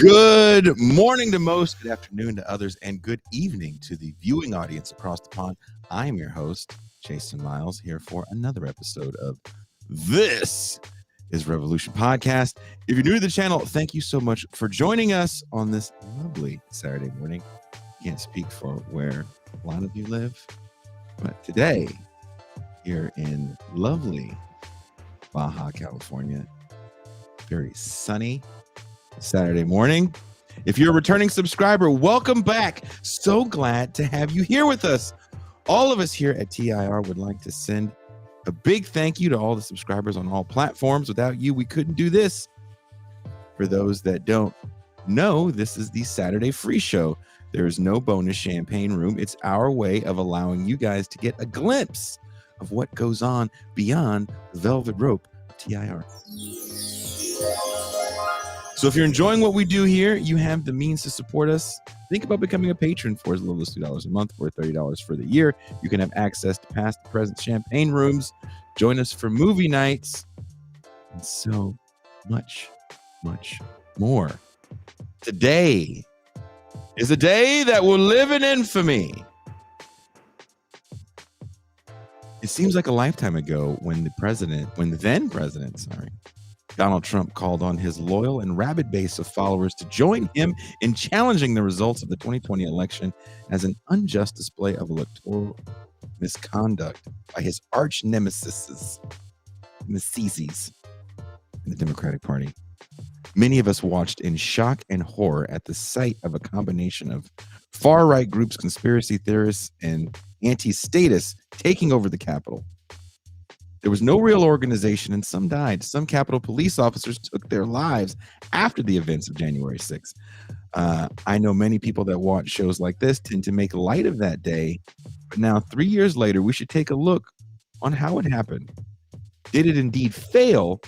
Good morning to most, good afternoon to others, and good evening to the viewing audience across the pond. I am your host, Jason Myles, here for another episode of This is Revolution Podcast. If you're new to the channel, thank you so much for joining us on this lovely Saturday morning. Can't speak for where a lot of you live, but today, here in lovely Baja, California, very sunny Saturday morning. If you're a returning subscriber, welcome back. So glad to have you here with us. All of us here at TIR would like to send a big thank you to all the subscribers on all platforms. Without you, we couldn't do this. For those that don't know, this is the Saturday free show. There is no bonus champagne room. It's our way of allowing you guys to get a glimpse of what goes on beyond the velvet rope of TIR. So if you're enjoying what we do here, you have the means to support us. Think about becoming a patron for as little as $2 a month or $30 for the year. You can have access to past and present champagne rooms, join us for movie nights, and so much, much more. Today is a day that will live in infamy. It seems like a lifetime ago when the then president, Donald Trump called on his loyal and rabid base of followers to join him in challenging the results of the 2020 election as an unjust display of electoral misconduct by his arch nemesis in the Democratic Party. Many of us watched in shock and horror at the sight of a combination of far-right groups, conspiracy theorists, and anti-statists taking over the Capitol. There was no real organization, and some died. Some Capitol Police officers took their lives after the events of January 6th. I know many people that watch shows like this tend to make light of that day, but now 3 years later, we should take a look on how it happened. Did it indeed fail?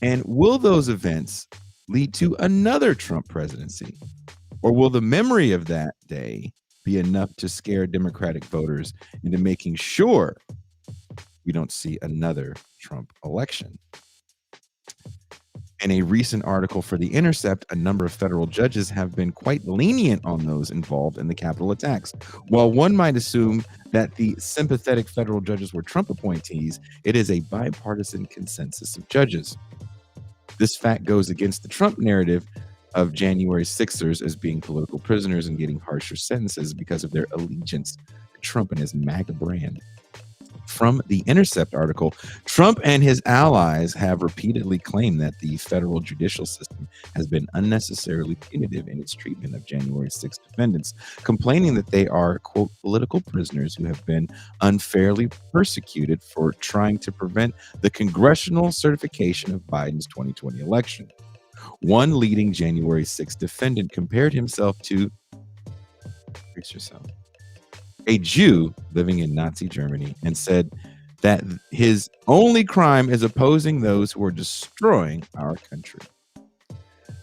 And will those events lead to another Trump presidency? Or will the memory of that day be enough to scare Democratic voters into making sure we don't see another Trump election? In a recent article for The Intercept, a number of federal judges have been quite lenient on those involved in the Capitol attacks. While one might assume that the sympathetic federal judges were Trump appointees, it is a bipartisan consensus of judges. This fact goes against the Trump narrative of January 6ers as being political prisoners and getting harsher sentences because of their allegiance to Trump and his MAGA brand. From the Intercept article, Trump and his allies have repeatedly claimed that the federal judicial system has been unnecessarily punitive in its treatment of January 6th defendants, complaining that they are, quote, political prisoners who have been unfairly persecuted for trying to prevent the congressional certification of Biden's 2020 election. One leading January 6th defendant compared himself to, brace yourself, a Jew living in Nazi Germany, and said that his only crime is opposing those who are destroying our country.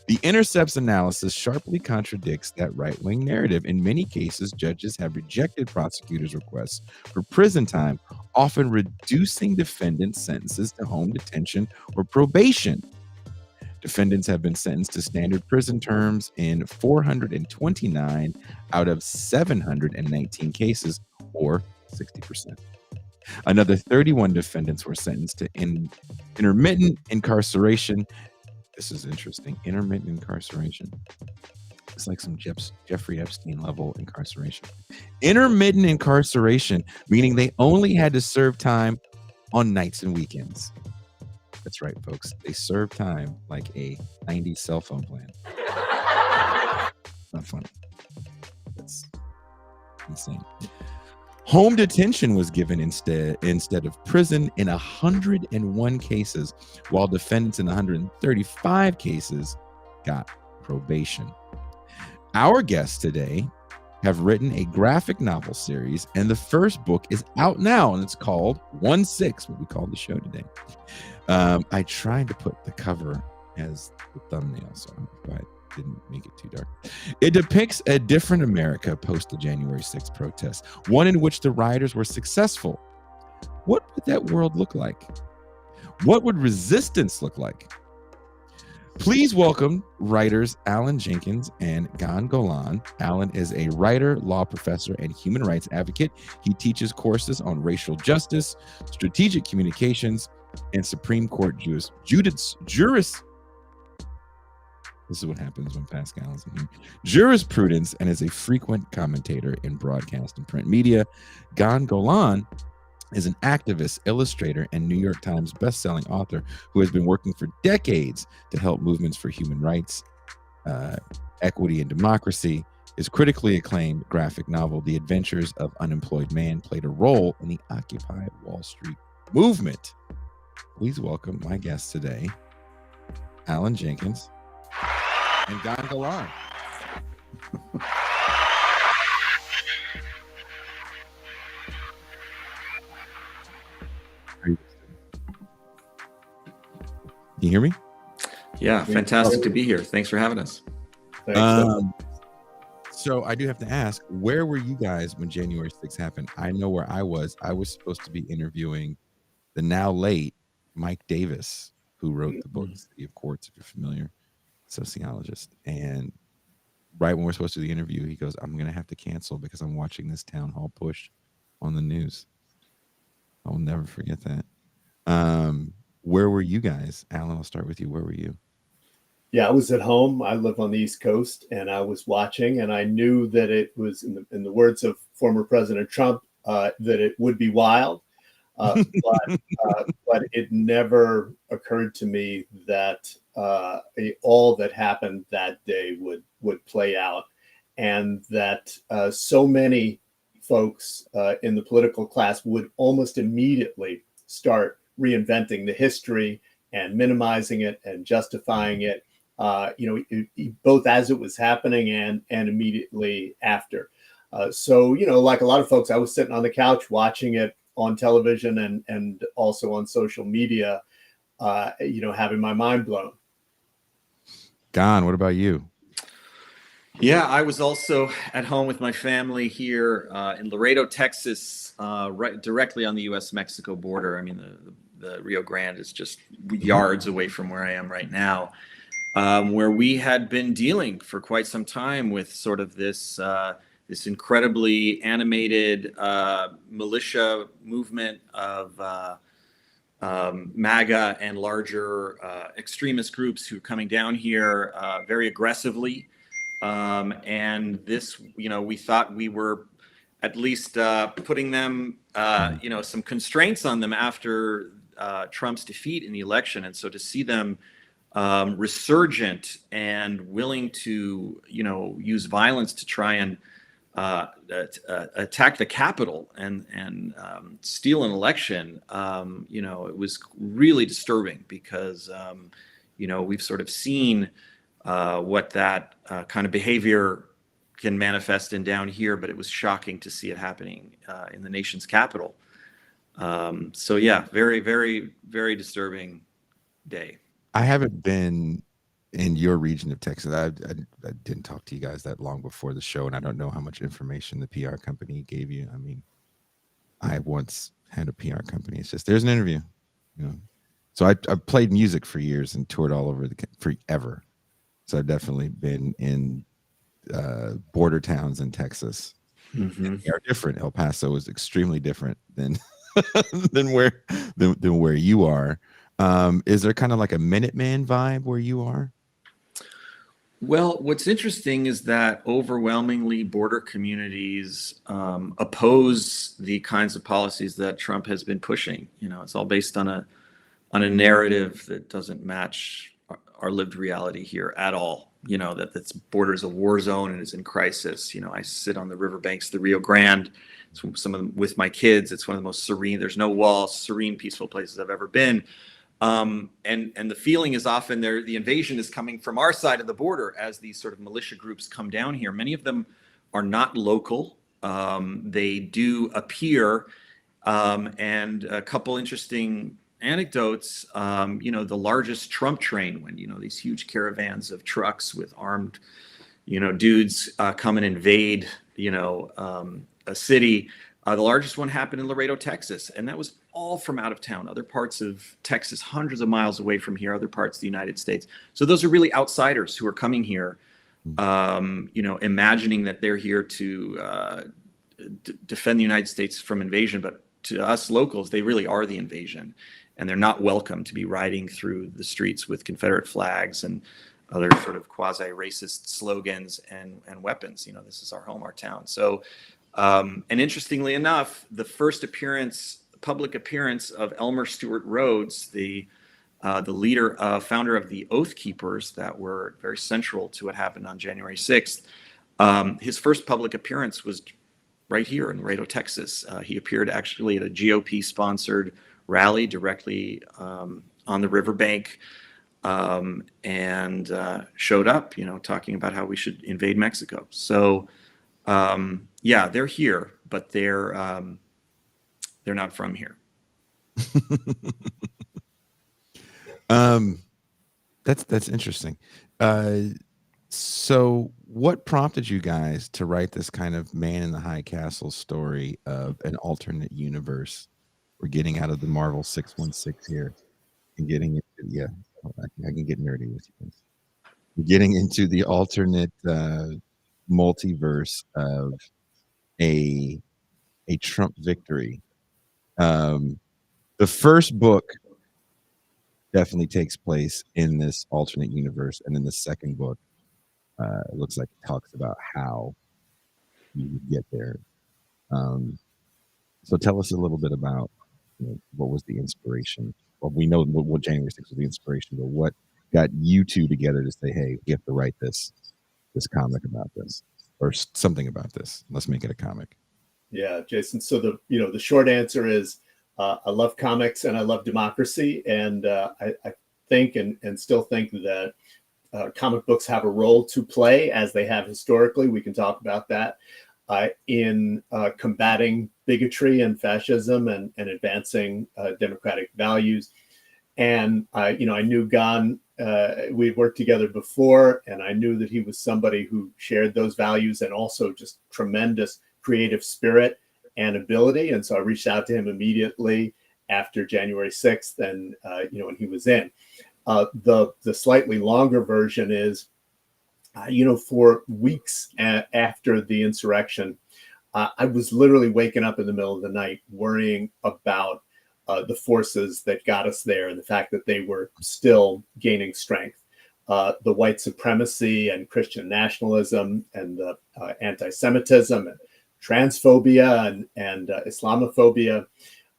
The Intercept's analysis sharply contradicts that right-wing narrative. In many cases, judges have rejected prosecutors' requests for prison time, often reducing defendants' sentences to home detention or probation. Defendants have been sentenced to standard prison terms in 429 out of 719 cases, or 60%. Another 31 defendants were sentenced to intermittent incarceration. This is interesting. Intermittent incarceration. It's like some Jeffrey Epstein level incarceration. Intermittent incarceration, meaning they only had to serve time on nights and weekends. That's right, folks. They serve time like a 90s cell phone plan. Not funny. That's insane. Home detention was given instead of prison in 101 cases, while defendants in 135 cases got probation. Our guests today have written a graphic novel series, and the first book is out now, and it's called 1-6, what we call the show today. I tried to put the cover as the thumbnail, so I didn't make it too dark. It depicts a different America post the January 6th protests, one in which the rioters were successful. What would that world look like? What would resistance look like? Please welcome writers Alan Jenkins and Golan. Alan is a writer, law professor, and human rights advocate. He teaches courses on racial justice, strategic communications, and Supreme Court juris. This is what happens when Pascal is in here. Jurisprudence, and is a frequent commentator in broadcast and print media. Golan is an activist, illustrator, and New York Times bestselling author who has been working for decades to help movements for human rights, equity, and democracy. His critically acclaimed graphic novel, The Adventures of Unemployed Man, played a role in the Occupy Wall Street movement. Please welcome my guests today, Alan Jenkins and Golan. Can you hear me? Yeah, fantastic to be here. Thanks for having us. So I do have to ask, where were you guys when January 6th happened? I know where I was. I was supposed to be interviewing the now late Mike Davis, who wrote the book City of Courts, if you're familiar, sociologist. And right when we're supposed to do the interview, he goes, I'm going to have to cancel because I'm watching this town hall push on the news. I'll never forget that. Where were you guys? Alan, I'll start with you. Where were you? Yeah, I was at home. I live on the East Coast, and I was watching, and I knew that it was, in the words of former President Trump, that it would be wild. But it never occurred to me that all that happened that day would play out, and that so many folks in the political class would almost immediately start reinventing the history and minimizing it and justifying it, both as it was happening and immediately after. So, like a lot of folks, I was sitting on the couch watching it on television and also on social media, having my mind blown. Gon, what about you? Yeah, I was also at home with my family here in Laredo, Texas, right directly on the U.S.-Mexico border. I mean, the Rio Grande is just yards away from where I am right now, where we had been dealing for quite some time with sort of this incredibly animated militia movement of MAGA and larger extremist groups who are coming down here very aggressively. And this, we thought we were at least putting them, some constraints on them after Trump's defeat in the election. And so to see them resurgent and willing to, use violence to try and attack the Capitol and steal an election, it was really disturbing because, we've sort of seen what that kind of behavior can manifest in down here, but it was shocking to see it happening in the nation's capital. So yeah, very, very, very disturbing day. I haven't been in your region of Texas. I didn't talk to you guys that long before the show, and I don't know how much information the PR company gave you. I mean, I once had a PR company. It's just, there's an interview, So I've played music for years and toured all over forever. So I've definitely been in border towns in Texas. Mm-hmm. They are different. El Paso is extremely different than than where you are. Is there kind of like a Minuteman vibe where you are? Well, what's interesting is that overwhelmingly border communities oppose the kinds of policies that Trump has been pushing. It's all based on a narrative that doesn't match our lived reality here at all. That this border is a war zone and is in crisis. I sit on the riverbanks of the Rio Grande. It's with my kids. It's one of the most serene. There's no walls, serene, peaceful places I've ever been. And the feeling is often the invasion is coming from our side of the border as these sort of militia groups come down here. Many of them are not local. They do appear, and a couple interesting anecdotes. The largest Trump train, when these huge caravans of trucks with armed, dudes come and invade, a city. The largest one happened in Laredo, Texas, and that was all from out of town, other parts of Texas, hundreds of miles away from here, other parts of the United States. So those are really outsiders who are coming here, imagining that they're here to defend the United States from invasion. But to us locals, they really are the invasion, and they're not welcome to be riding through the streets with Confederate flags and other sort of quasi-racist slogans and weapons. This is our home, our town. So. And interestingly enough, the first public appearance of Elmer Stewart Rhodes, the leader, founder of the Oath Keepers that were very central to what happened on January 6th, his first public appearance was right here in Laredo, Texas. He appeared actually at a GOP-sponsored rally directly on the riverbank, and showed up, talking about how we should invade Mexico. So. Yeah, they're here, but they're not from here. That's interesting. So what prompted you guys to write this kind of man in the high castle story of an alternate universe? We're getting out of the Marvel 616 here and getting into, I can get nerdy with you guys. We're getting into the alternate multiverse of a Trump victory. The first book definitely takes place in this alternate universe, and then the second book it looks like it talks about how you would get there. So tell us a little bit about what was the inspiration. Well, we know what January 6th was the inspiration, but what got you two together to say, hey, we have to write this comic about this, or something about this. Let's make it a comic. Yeah, Jason. So the short answer is I love comics and I love democracy, and I think and still think that comic books have a role to play, as they have historically. We can talk about that in combating bigotry and fascism and advancing democratic values. And I knew Gon. We'd worked together before, and I knew that he was somebody who shared those values and also just tremendous creative spirit and ability. And so I reached out to him immediately after January 6th, and when he was in. The slightly longer version is, for weeks after the insurrection, I was literally waking up in the middle of the night worrying about the forces that got us there and the fact that they were still gaining strength. The white supremacy and Christian nationalism and the anti-Semitism and transphobia and Islamophobia,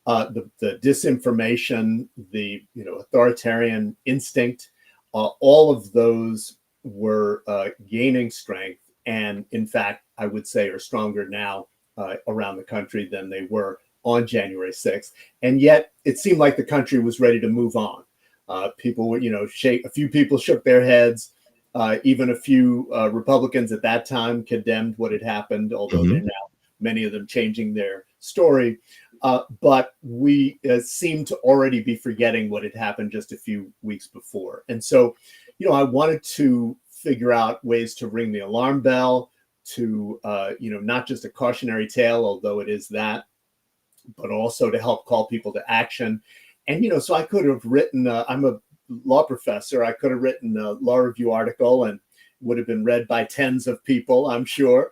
the disinformation, the authoritarian instinct, all of those were gaining strength, and in fact, I would say are stronger now around the country than they were on January 6th. And yet it seemed like the country was ready to move on. People were, a few people shook their heads. Even a few Republicans at that time condemned what had happened, although they're now, many of them, changing their story. But we seemed to already be forgetting what had happened just a few weeks before. And so, I wanted to figure out ways to ring the alarm bell, to, not just a cautionary tale, although it is that, but also to help call people to action. And, so I could have written, I'm a law professor, I could have written a law review article and would have been read by tens of people, I'm sure.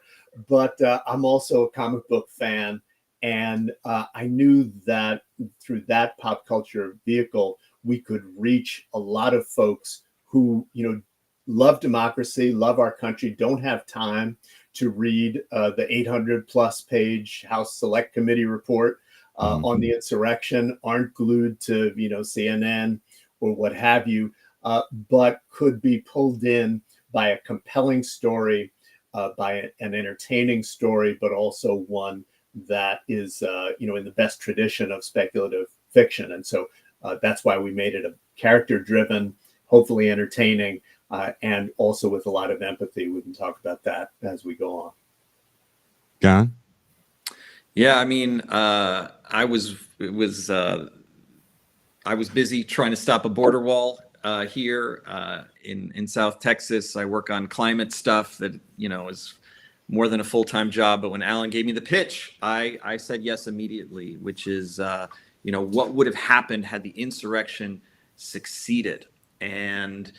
But I'm also a comic book fan. And I knew that through that pop culture vehicle, we could reach a lot of folks who, love democracy, love our country, don't have time to read the 800 plus page House Select Committee report on the insurrection, aren't glued to, CNN or what have you, but could be pulled in by a compelling story, by an entertaining story, but also one that is, in the best tradition of speculative fiction. And so that's why we made it a character-driven, hopefully entertaining, and also with a lot of empathy. We can talk about that as we go on. John? Yeah, I mean, I was busy trying to stop a border wall here in South Texas. I work on climate stuff that is more than a full-time job. But when Alan gave me the pitch, I said yes immediately, which is, what would have happened had the insurrection succeeded, and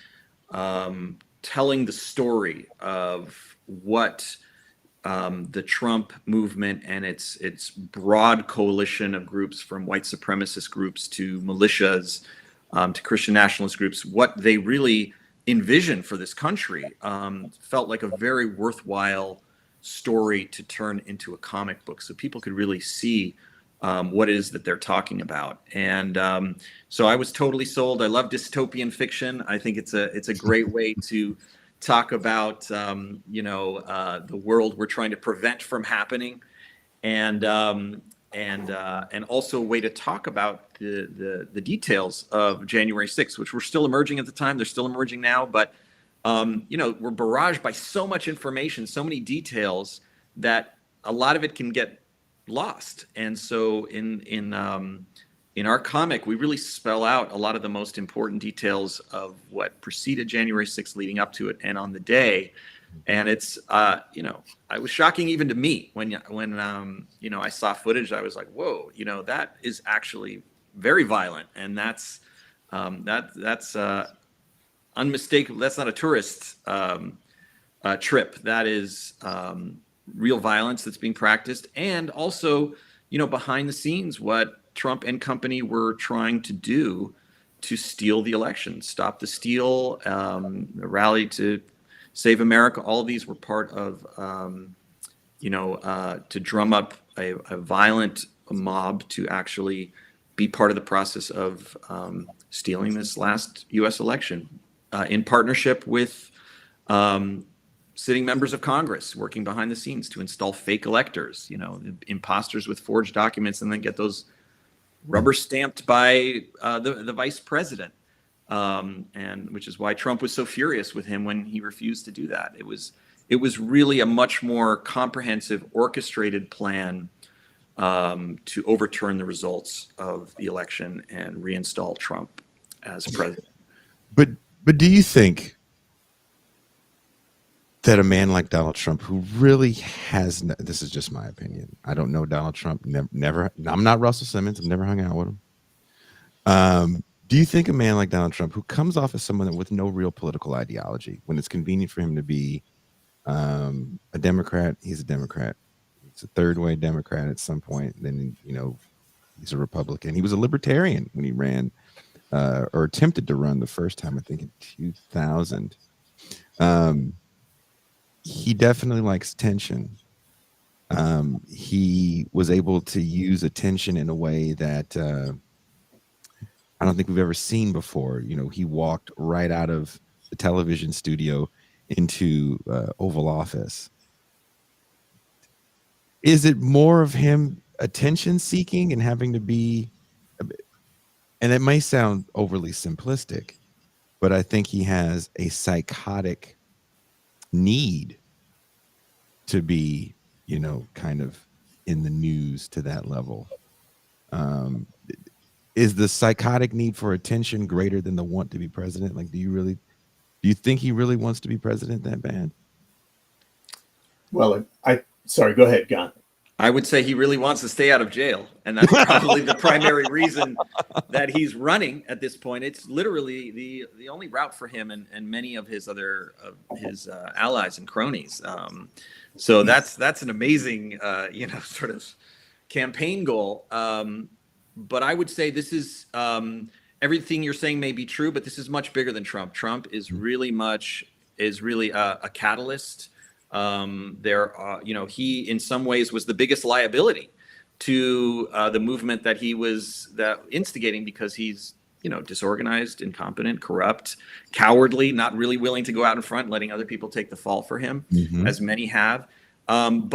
telling the story of what the Trump movement and its broad coalition of groups, from white supremacist groups to militias to Christian nationalist groups, what they really envisioned for this country, felt like a very worthwhile story to turn into a comic book, so people could really see what it is that they're talking about. And so I was totally sold. I love dystopian fiction. I think it's a great way to talk about the world we're trying to prevent from happening, and also a way to talk about the details of January 6th, which were still emerging at the time. They're still emerging now, but we're barraged by so much information, so many details, that a lot of it can get lost. And so in our comic, we really spell out a lot of the most important details of what preceded January 6th, leading up to it, and on the day. And it's, it was shocking even to me when I saw footage. I was like, whoa, that is actually very violent. And that's unmistakable. That's not a tourist trip. That is real violence that's being practiced. And also, behind the scenes, what Trump and company were trying to do to steal the election, stop the steal, the rally to save America. All of these were part of, to drum up a violent mob to actually be part of the process of stealing this last U.S. election, in partnership with sitting members of Congress working behind the scenes to install fake electors, imposters with forged documents, and then get those rubber stamped by the vice president, and which is why Trump was so furious with him when he refused to do that. It was really a much more comprehensive, orchestrated plan to overturn the results of the election and reinstall Trump as president. But do you think that a man like Donald Trump, who really has, this is just my opinion, I don't know Donald Trump, never, I'm not Russell Simmons, I've never hung out with him. Do you think a man like Donald Trump, who comes off as someone with no real political ideology, when it's convenient for him to be a Democrat, he's a Democrat. He's a third way Democrat at some point. Then, he's a Republican. He was a libertarian when he ran or attempted to run the first time, I think in 2000. He definitely likes tension. He was able to use attention in a way that I don't think we've ever seen before. He walked right out of the television studio into Oval Office. Is it more of him attention seeking and having to be, and it may sound overly simplistic, but I think he has a psychotic need to be, kind of in the news to that level. Is the psychotic need for attention greater than the want to be president? Like, do you think he really wants to be president that bad? Well, sorry, go ahead, Gon. I would say he really wants to stay out of jail, and that's probably the primary reason that he's running at this point. It's literally the only route for him and many of his other allies and cronies. So that's an amazing sort of campaign goal. But I would say this is everything you're saying may be true, but this is much bigger than Trump. Trump is really a catalyst. He in some ways was the biggest liability to the movement that he was instigating, because he's disorganized, incompetent, corrupt, cowardly, not really willing to go out in front, letting other people take the fall for him, as many have. And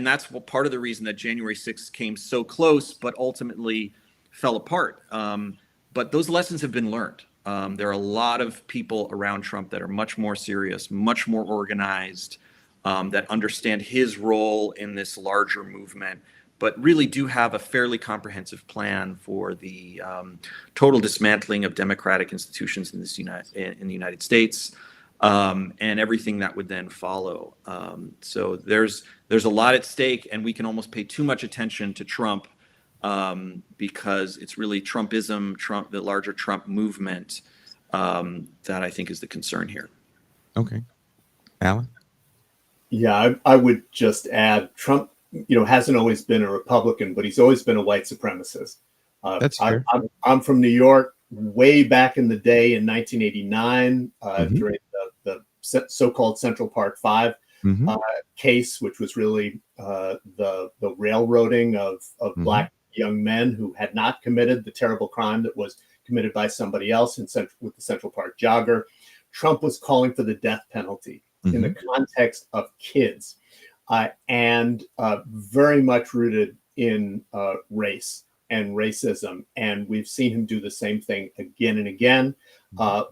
that's part of the reason that January 6th came so close, but ultimately fell apart. But those lessons have been learned. There are a lot of people around Trump that are much more serious, much more organized, that understand his role in this larger movement, but really do have a fairly comprehensive plan for the total dismantling of democratic institutions in the United States, and everything that would then follow. So there's a lot at stake, and we can almost pay too much attention to Trump because it's really Trumpism, the larger Trump movement, that I think is the concern here. Okay. Alan? Yeah, I would just add Trump, hasn't always been a Republican, but he's always been a white supremacist. That's fair. I'm from New York, way back in the day in 1989, during the so-called Central Park 5 case, which was really the railroading of Black young men who had not committed the terrible crime that was committed by somebody else with the Central Park jogger. Trump was calling for the death penalty in the context of kids, and very much rooted in race and racism. And we've seen him do the same thing again and again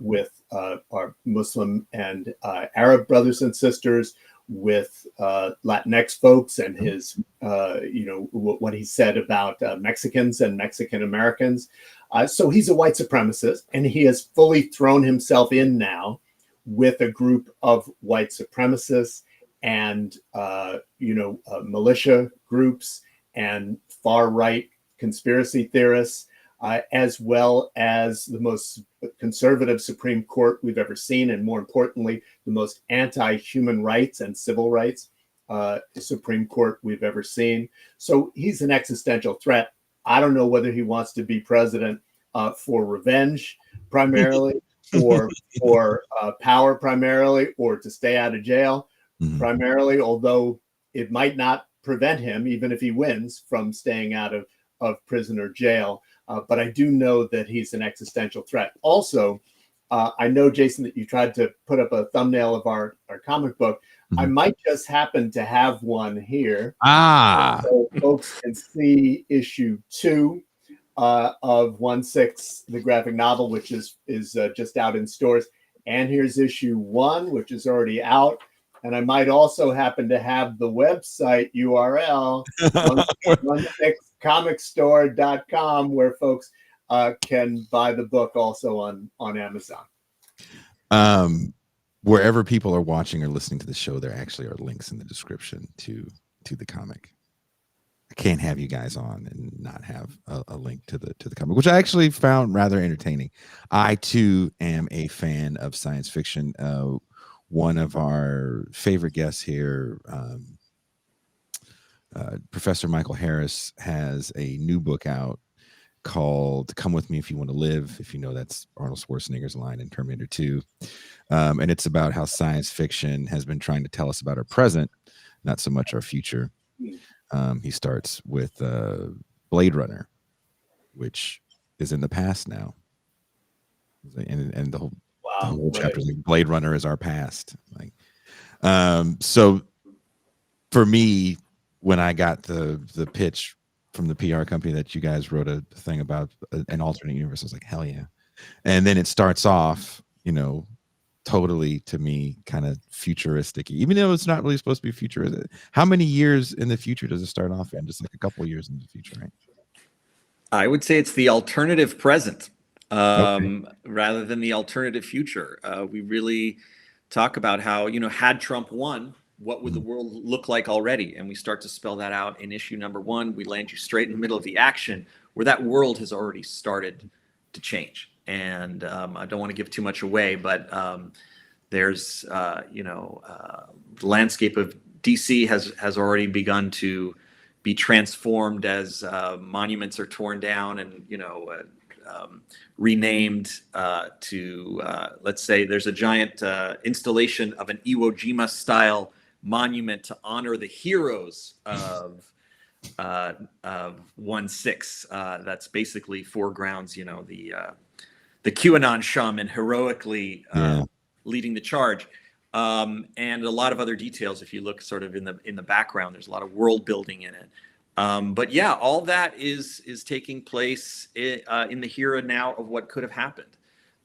with our Muslim and Arab brothers and sisters, with Latinx folks, and his, what he said about Mexicans and Mexican Americans. So he's a white supremacist, and he has fully thrown himself in now with a group of white supremacists and, militia groups and far-right conspiracy theorists, as well as the most conservative Supreme Court we've ever seen, and more importantly, the most anti-human rights and civil rights Supreme Court we've ever seen. So he's an existential threat. I don't know whether he wants to be president for revenge primarily, or for power primarily, or to stay out of jail primarily, although it might not prevent him, even if he wins, from staying out of prison or jail. But I do know that he's an existential threat. Also, I know, Jason, that you tried to put up a thumbnail of our comic book. I might just happen to have one here. So folks can see issue 2 of 1/6, the graphic novel, which is just out in stores. And here's issue 1, which is already out. And I might also happen to have the website URL, 16comicstore.com, where folks can buy the book also on Amazon. Wherever people are watching or listening to the show, there actually are links in the description to the comic. I can't have you guys on and not have a link to the comic, which I actually found rather entertaining. I too am a fan of science fiction. One of our favorite guests here, Professor Michael Harris, has a new book out called "Come With Me If You Want to Live." If you know, that's Arnold Schwarzenegger's line in Terminator 2. And it's about how science fiction has been trying to tell us about our present, not so much our future. He starts with Blade Runner, which is in the past now. And the whole chapter is like, Blade Runner is our past. Like, so for me, when I got the pitch from the PR company that you guys wrote a thing about an alternate universe, I was like, hell yeah. And then it starts off, totally, to me, kind of futuristic, even though it's not really supposed to be futuristic. How many years in the future does it start off in? Just like a couple of years in the future, right? I would say it's the alternative present, rather than the alternative future. We really talk about how, had Trump won, what would the world look like already? And we start to spell that out in issue number 1. We land you straight in the middle of the action, where that world has already started to change. And I don't want to give too much away, but there's, the landscape of DC has already begun to be transformed as monuments are torn down and, renamed to, let's say there's a giant installation of an Iwo Jima style monument to honor the heroes of 1/6. That's basically foregrounds, the QAnon shaman heroically leading the charge, and a lot of other details. If you look sort of in the background, there's a lot of world building in it. But yeah, all that is taking place in the here and now of what could have happened,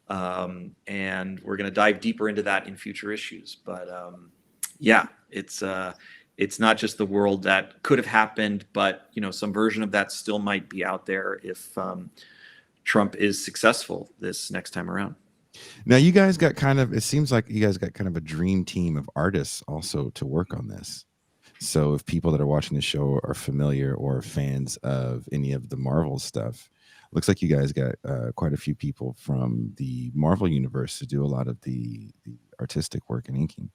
and we're going to dive deeper into that in future issues. But yeah, it's not just the world that could have happened, but some version of that still might be out there if Trump is successful this next time around. Now you guys got kind of, it seems like you guys got kind of a dream team of artists also to work on this. So if people that are watching the show are familiar or fans of any of the Marvel stuff, looks like you guys got quite a few people from the Marvel universe to do a lot of the artistic work and inking.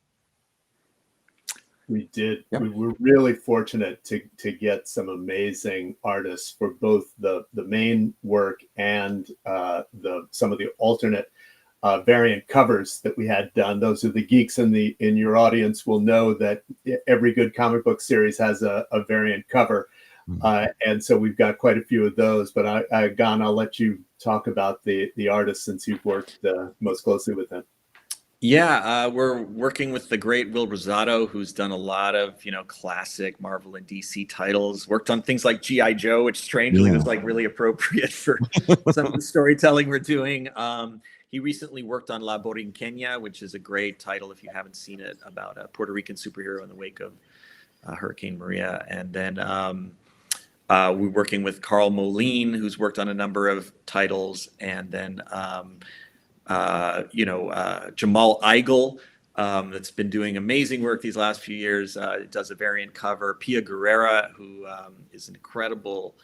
We did. Yep. We were really fortunate to get some amazing artists for both the main work and some of the alternate variant covers that we had done. Those are the geeks in your audience will know that every good comic book series has a variant cover, and so we've got quite a few of those. But Gon, I'll let you talk about the artists since you've worked most closely with them. Yeah, we're working with the great Will Rosato, who's done a lot of, classic Marvel and DC titles, worked on things like G.I. Joe, which strangely was like really appropriate for some of the storytelling we're doing. He recently worked on La Borinqueña, which is a great title if you haven't seen it, about a Puerto Rican superhero in the wake of Hurricane Maria. And then we're working with Carl Moline, who's worked on a number of titles, and then Jamal Eigel, that's been doing amazing work these last few years. Does a variant cover. Pia Guerrera, who is an incredible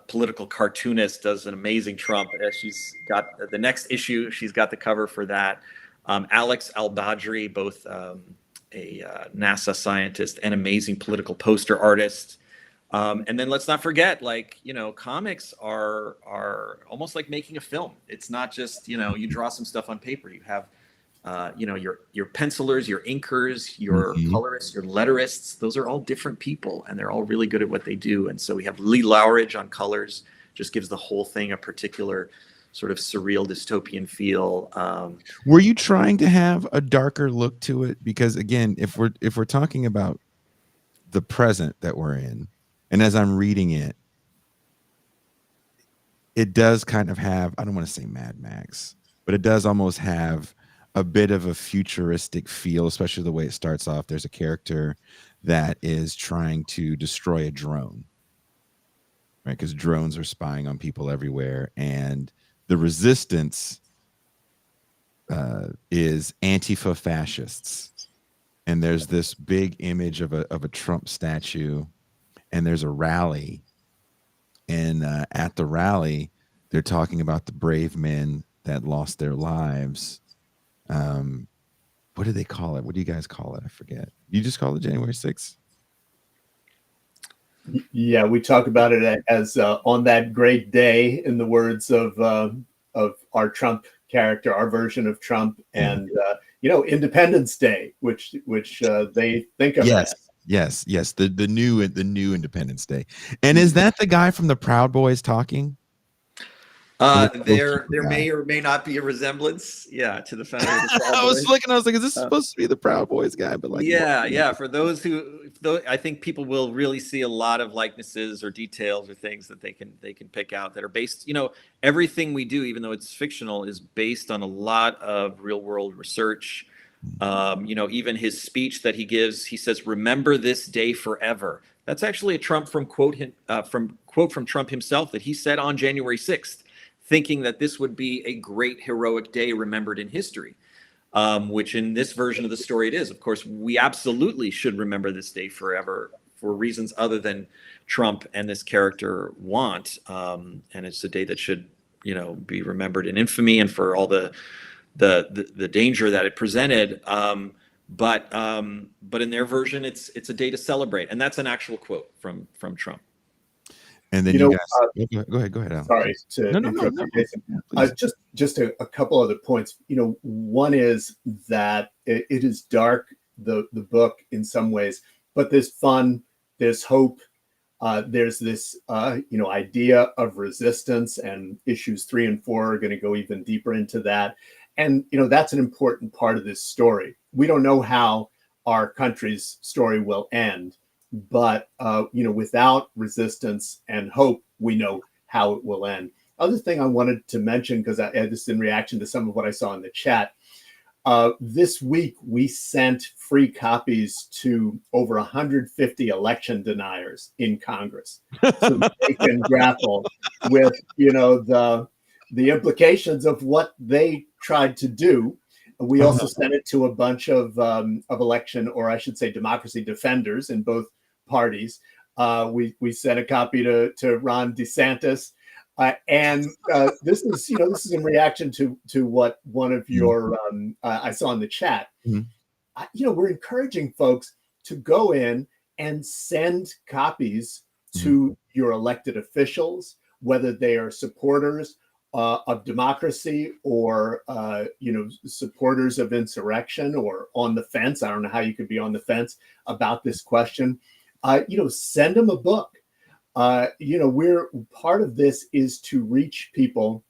political cartoonist, does an amazing Trump. She's got the next issue. She's got the cover for that. Alex Al-Badri, both a NASA scientist and amazing political poster artist. And then let's not forget, comics are almost like making a film. It's not just, you draw some stuff on paper. You have, your pencilers, your inkers, your colorists, your letterists. Those are all different people, and they're all really good at what they do. And so we have Lee Lowridge on colors, just gives the whole thing a particular sort of surreal dystopian feel. Were you trying to have a darker look to it? Because again, if we're talking about the present that we're in, and as I'm reading it, it does kind of have, I don't want to say Mad Max, but it does almost have a bit of a futuristic feel, especially the way it starts off. There's a character that is trying to destroy a drone, right? Because drones are spying on people everywhere. And the resistance is Antifa fascists. And there's this big image of a Trump statue, and there's a rally. And at the rally, they're talking about the brave men that lost their lives. What do they call it? What do you guys call it? I forget. You just call it January 6th? Yeah, we talk about it as on that great day, in the words of our Trump character, our version of Trump, and Independence Day, which they think of. Yes. The new Independence Day. And is that the guy from the Proud Boys talking? There may or may not be a resemblance, to the founder of the Proud Boys. I was like, is this supposed to be the Proud Boys guy? But for those I think people will really see a lot of likenesses or details or things that they can pick out that are based. Everything we do, even though it's fictional, is based on a lot of real world research. Even his speech that he gives, he says, "Remember this day forever." That's actually a quote from Trump himself that he said on January 6th. Thinking that this would be a great heroic day remembered in history, which in this version of the story it is. Of course, we absolutely should remember this day forever for reasons other than Trump and this character want. And it's a day that should, be remembered in infamy and for all the danger that it presented. But in their version, it's a day to celebrate, and that's an actual quote from Trump. And then you guys go ahead. Alan. Sorry to interrupt you, Jason. Just a couple other points. One is that it is dark, the book in some ways, but there's fun, there's hope, there's this idea of resistance, and issues 3 and 4 are going to go even deeper into that. And that's an important part of this story. We don't know how our country's story will end. But, without resistance and hope, we know how it will end. Other thing I wanted to mention, because I had this in reaction to some of what I saw in the chat. This week, we sent free copies to over 150 election deniers in Congress, so they can grapple with, the implications of what they tried to do. We also sent it to a bunch of election, or I should say, democracy defenders in both parties. We sent a copy to Ron DeSantis, and this is in reaction to what one of your I saw in the chat. We're encouraging folks to go in and send copies to your elected officials, whether they are supporters of democracy or supporters of insurrection or on the fence. I don't know how you could be on the fence about this question. Send them a book. We're part of this is to reach people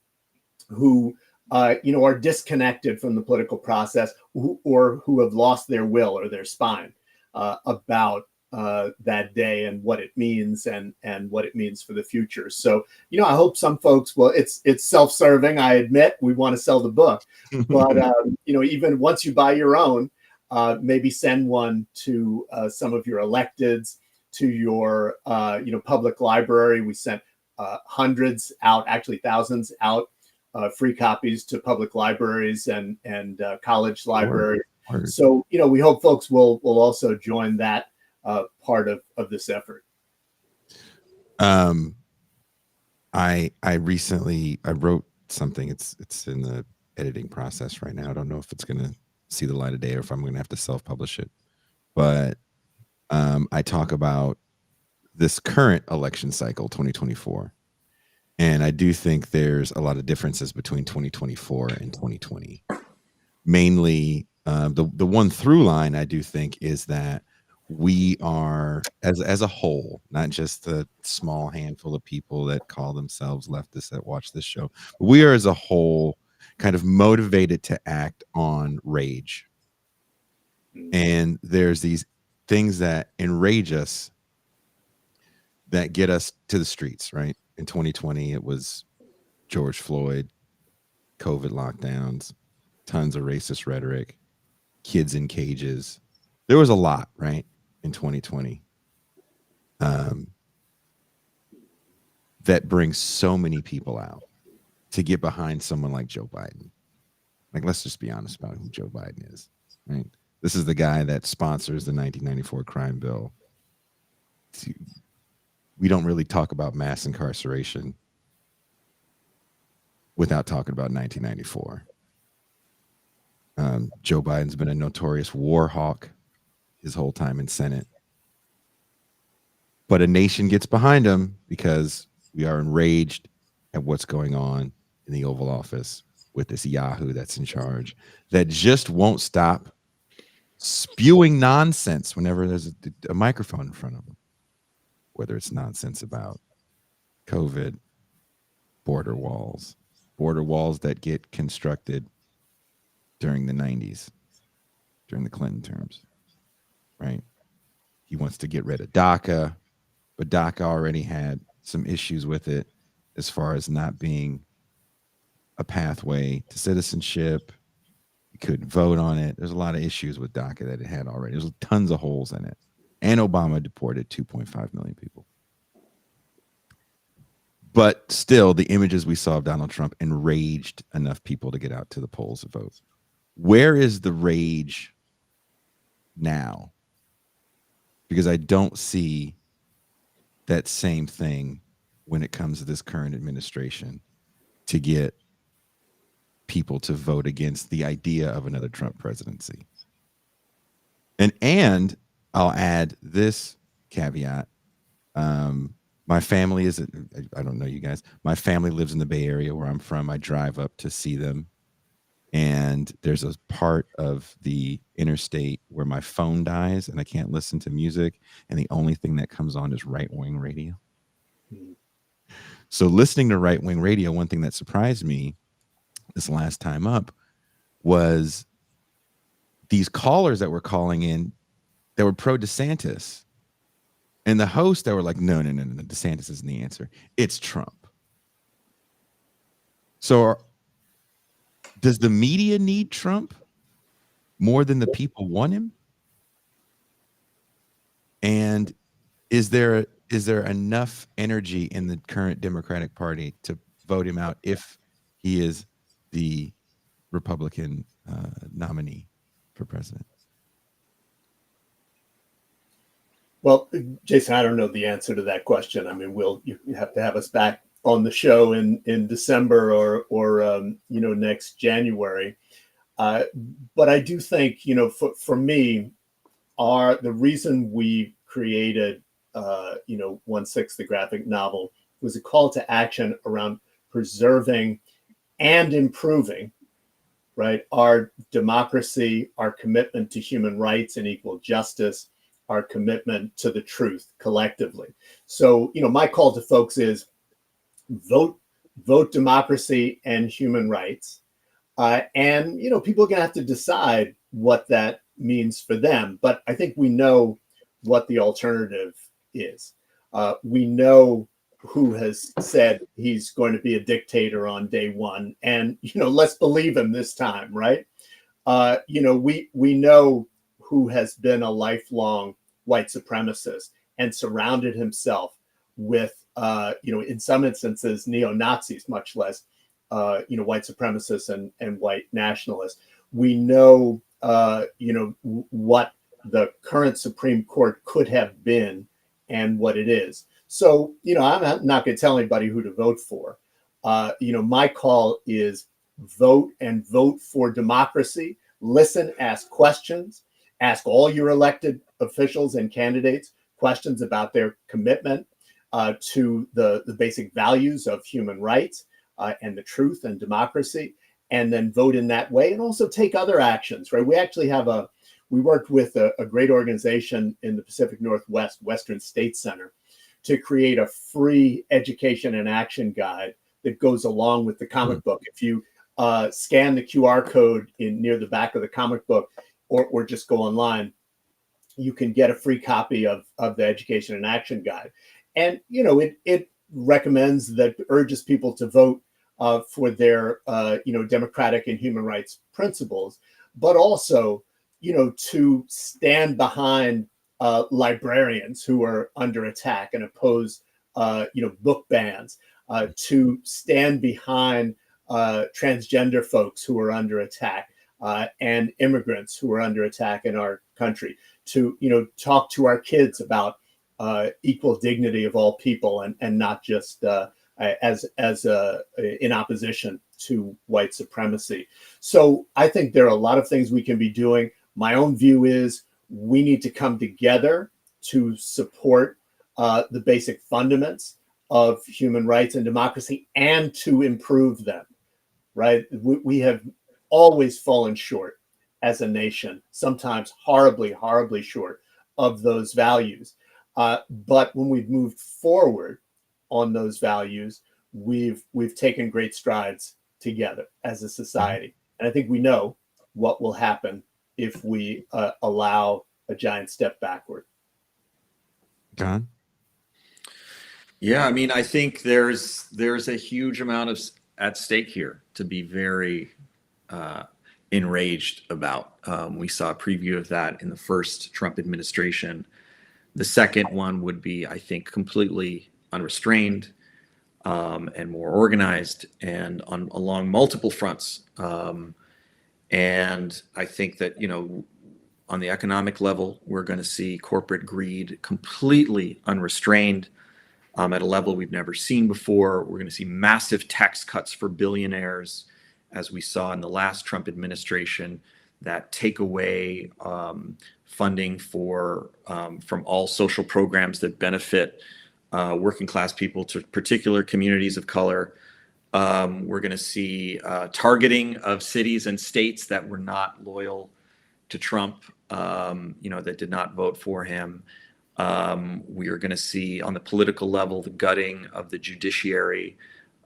who are disconnected from the political process, or who have lost their will or their spine about that day and what it means and what it means for the future. So, I hope some folks will. It's self-serving. I admit we want to sell the book, but even once you buy your own, maybe send one to some of your electeds, to your public library. We sent hundreds out, actually thousands out. Free copies to public libraries and college libraries. So, we hope folks will also join that part of this effort. I recently wrote something. It's in the editing process right now. I don't know if it's going to see the light of day or if I'm going to have to self-publish it. But I talk about this current election cycle, 2024. And I do think there's a lot of differences between 2024 and 2020. Mainly, the one through line I do think is that we are, as a whole, not just a small handful of people that call themselves leftists that watch this show, we are as a whole kind of motivated to act on rage. And there's these things that enrage us that get us to the streets, right? In 2020, it was George Floyd, COVID lockdowns, tons of racist rhetoric, kids in cages. There was a lot, right, in 2020 that brings so many people out to get behind someone like Joe Biden. Like, let's just be honest about who Joe Biden is, right? This is the guy that sponsors the 1994 crime bill. We don't really talk about mass incarceration without talking about 1994. Joe Biden's been a notorious war hawk his whole time in Senate. But a nation gets behind him because we are enraged at what's going on in the Oval Office with this Yahoo that's in charge that just won't stop spewing nonsense whenever there's a microphone in front of him. Whether it's nonsense about COVID, border walls that get constructed during the 90s, during the Clinton terms, right? He wants to get rid of DACA, but DACA already had some issues with it as far as not being a pathway to citizenship. You couldn't vote on it. There's a lot of issues with DACA that it had already. There's tons of holes in it. And Obama deported 2.5 million people. But still, the images we saw of Donald Trump enraged enough people to get out to the polls to vote. Where is the rage now? Because I don't see that same thing when it comes to this current administration to get people to vote against the idea of another Trump presidency. And I'll add this caveat. My family is, I don't know you guys, my family lives in the Bay Area where I'm from. I drive up to see them. And there's a part of the interstate where my phone dies and I can't listen to music. And the only thing that comes on is right-wing radio. So listening to right-wing radio, one thing that surprised me this last time up was these callers that were calling in that were pro DeSantis. And the hosts that were like, no, DeSantis isn't the answer. It's Trump. So does the media need Trump more than the people want him? And is there enough energy in the current Democratic Party to vote him out if he is the Republican nominee for president? Well, Jason, I don't know the answer to that question. I mean, you have to have us back on the show in December or next January. But I do think, for me, the reason we created 1/6, the graphic novel, was a call to action around preserving and improving, right, our democracy, our commitment to human rights and equal justice, our commitment to the truth collectively. So, my call to folks is vote democracy and human rights. And, people are going to have to decide what that means for them. But I think we know what the alternative is. We know who has said he's going to be a dictator on day one. And, let's believe him this time, right? We know who has been a lifelong white supremacist and surrounded himself with, in some instances, neo-Nazis, much less, white supremacists and white nationalists. We know, what the current Supreme Court could have been and what it is. So, I'm not going to tell anybody who to vote for. My call is vote for democracy. Listen, ask questions, ask all your elected officials and candidates questions about their commitment to the basic values of human rights and the truth and democracy, and then vote in that way, and also take other actions, right? We actually we worked with a great organization in the Pacific Northwest, Western State Center, to create a free education and action guide that goes along with the comic book. If you scan the QR code near the back of the comic book, or just go online, you can get a free copy of the education and action guide. And, it recommends urges people to vote for their, democratic and human rights principles, but also, to stand behind librarians who are under attack and oppose, book bans, to stand behind transgender folks who are under attack, and immigrants who are under attack in our country, to, talk to our kids about equal dignity of all people, and not just in opposition to white supremacy. So I think there are a lot of things we can be doing. My own view is we need to come together to support the basic fundaments of human rights and democracy, and to improve them, right? We have always fallen short as a nation, sometimes horribly, horribly short of those values. But when we've moved forward on those values, we've taken great strides together as a society. And I think we know what will happen if we allow a giant step backward. John? Yeah, I mean, I think there's a huge amount at stake here to be very enraged about. We saw a preview of that in the first Trump administration. The second one would be, I think, completely unrestrained and more organized, and along multiple fronts. And I think that, on the economic level, we're going to see corporate greed completely unrestrained at a level we've never seen before. We're going to see massive tax cuts for billionaires, as we saw in the last Trump administration, that take away funding from all social programs that benefit working class people, to particular communities of color. We're going to see targeting of cities and states that were not loyal to Trump, that did not vote for him. We are going to see, on the political level, the gutting of the judiciary.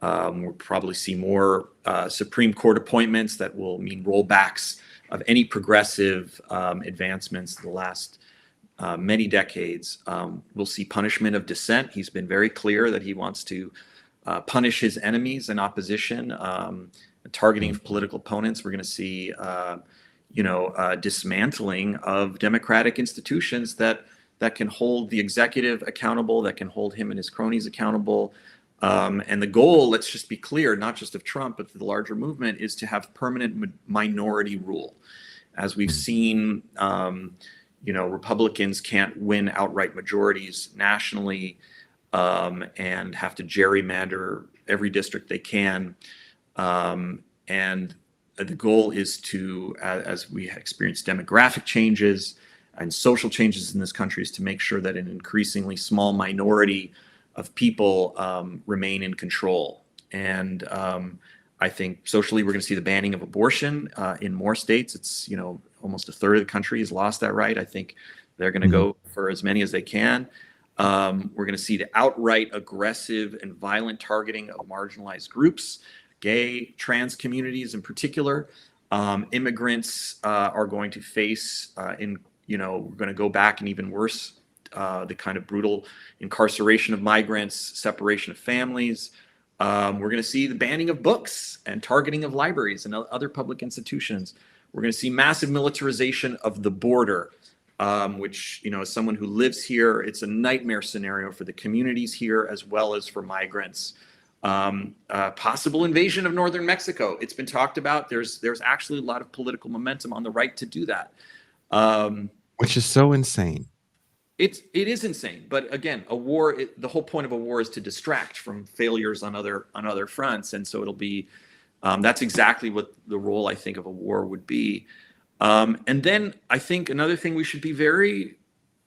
We'll probably see more Supreme Court appointments that will mean rollbacks of any progressive advancements the last many decades. We'll see punishment of dissent. He's been very clear that he wants to punish his enemies and opposition, targeting of political opponents. We're going to see, dismantling of democratic institutions that can hold the executive accountable, that can hold him and his cronies accountable. And the goal, let's just be clear, not just of Trump, but the larger movement, is to have permanent minority rule. As we've seen, Republicans can't win outright majorities nationally and have to gerrymander every district they can. And the goal is to, as we experience demographic changes and social changes in this country, is to make sure that an increasingly small minority of people remain in control. And I think socially, we're going to see the banning of abortion in more states. It's, almost a third of the country has lost that right. I think they're going to go for as many as they can. We're going to see the outright aggressive and violent targeting of marginalized groups, gay, trans communities in particular. Immigrants are going to face, we're going to go back and even worse, the kind of brutal incarceration of migrants, separation of families. We're going to see the banning of books and targeting of libraries and other public institutions. We're going to see massive militarization of the border, which, as someone who lives here, it's a nightmare scenario for the communities here as well as for migrants. Possible invasion of northern Mexico. It's been talked about. There's actually a lot of political momentum on the right to do that. Which is so insane. It is insane. But again, a war, the whole point of a war is to distract from failures on other fronts. And so it'll be, that's exactly what the role, I think, of a war would be. And then I think another thing we should be very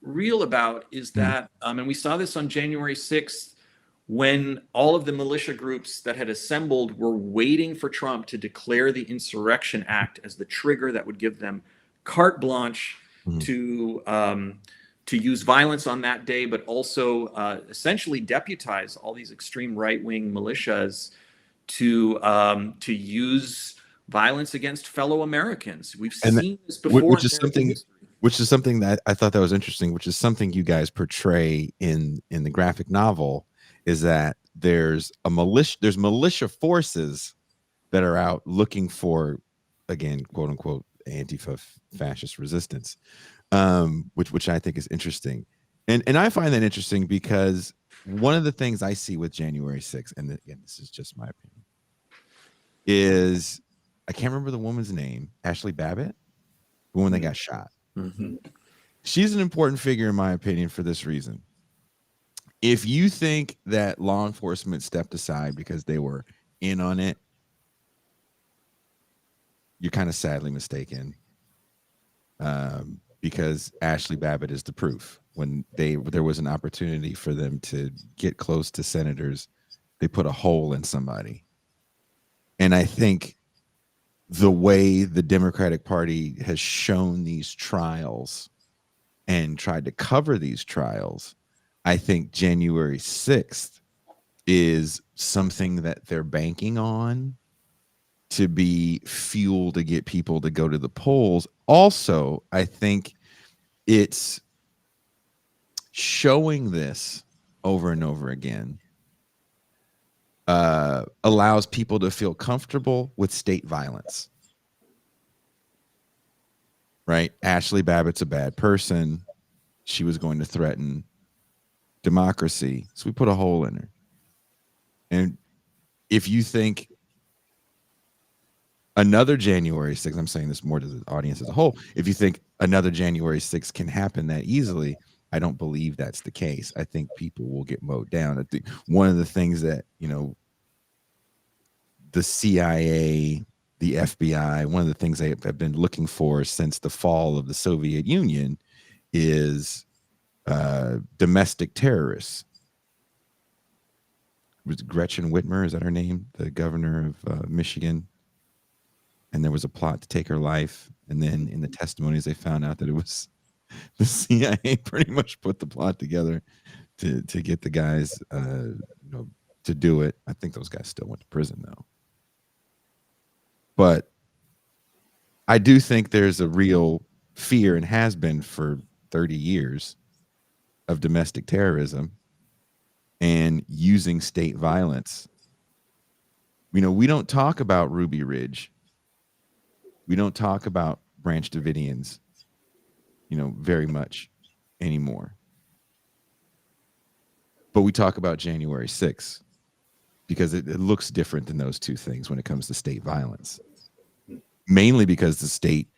real about is that, and we saw this on January 6th, when all of the militia groups that had assembled were waiting for Trump to declare the Insurrection Act as the trigger that would give them carte blanche to use violence on that day, but also essentially deputize all these extreme right-wing militias to use violence against fellow Americans. We've seen this before, which is something that I thought that was interesting, which is something you guys portray in the graphic novel, is that there's militia forces that are out looking for, again, quote unquote, anti-fascist resistance, which I think is interesting. And I find that interesting because one of the things I see with January 6th, and again, this is just my opinion, is I can't remember the woman's name, Ashley Babbitt, the woman that got shot. She's an important figure, in my opinion, for this reason. If you think that law enforcement stepped aside because they were in on it, you're kind of sadly mistaken, because Ashley Babbitt is the proof. When there was an opportunity for them to get close to senators, they put a hole in somebody. And I think the way the Democratic Party has shown these trials and tried to cover these trials, I think January 6th is something that they're banking on to be fuel to get people to go to the polls. Also, I think it's showing this over and over again allows people to feel comfortable with state violence. Right? Ashley Babbitt's a bad person. She was going to threaten democracy. So we put a hole in her. And if you think another January 6th, I'm saying this more to the audience as a whole, if you think another January 6th can happen that easily, I don't believe that's the case. I think people will get mowed down. I think one of the things that, the CIA, the FBI, one of the things they have been looking for since the fall of the Soviet Union is domestic terrorists. Was Gretchen Whitmer, is that her name? The governor of Michigan. And there was a plot to take her life. And then in the testimonies, they found out that it was the CIA pretty much put the plot together to get the guys to do it. I think those guys still went to prison, though. But I do think there's a real fear, and has been for 30 years, of domestic terrorism and using state violence. We don't talk about Ruby Ridge. We don't talk about Branch Davidians, very much anymore. But we talk about January 6th. because it looks different than those two things when it comes to state violence, mainly because the state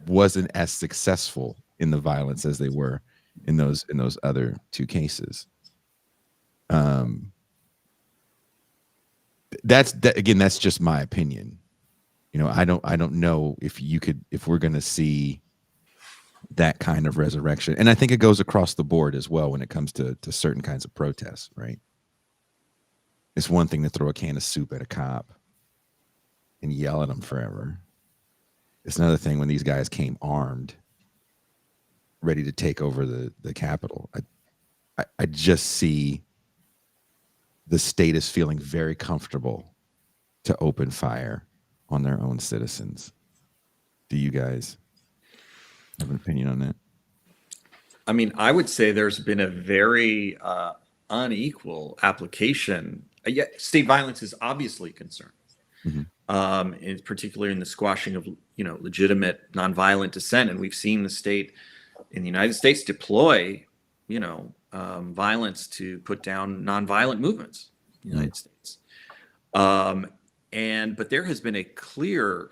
wasn't as successful in the violence as they were in those other two cases. That's just my opinion. I don't know if we're going to see that kind of resurrection. And I think it goes across the board as well when it comes to certain kinds of protests, right? It's one thing to throw a can of soup at a cop and yell at him forever. It's another thing when these guys came armed, ready to take over the Capitol. I just see the state is feeling very comfortable to open fire on their own citizens. Do you guys have an opinion on that? I mean, I would say there's been a very unequal application. State violence is obviously a concern, in particular in the squashing of legitimate nonviolent dissent, and we've seen the state in the United States deploy violence to put down nonviolent movements in the United States. But there has been a clear,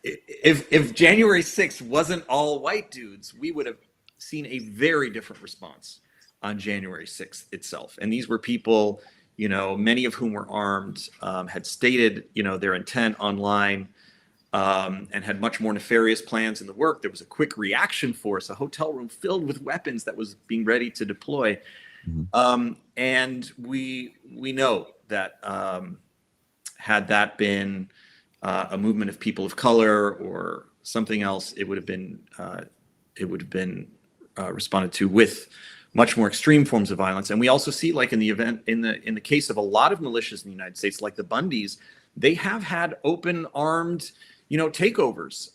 if January 6th wasn't all white dudes, we would have seen a very different response on January 6th itself. And these were people, many of whom were armed, had stated, their intent online, and had much more nefarious plans in the work. There was a quick reaction force, a hotel room filled with weapons that was being ready to deploy. And we know that had that been a movement of people of color or something else, it would have been responded to with much more extreme forms of violence. And we also see, like in the case of a lot of militias in the United States, like the Bundys, they have had open armed takeovers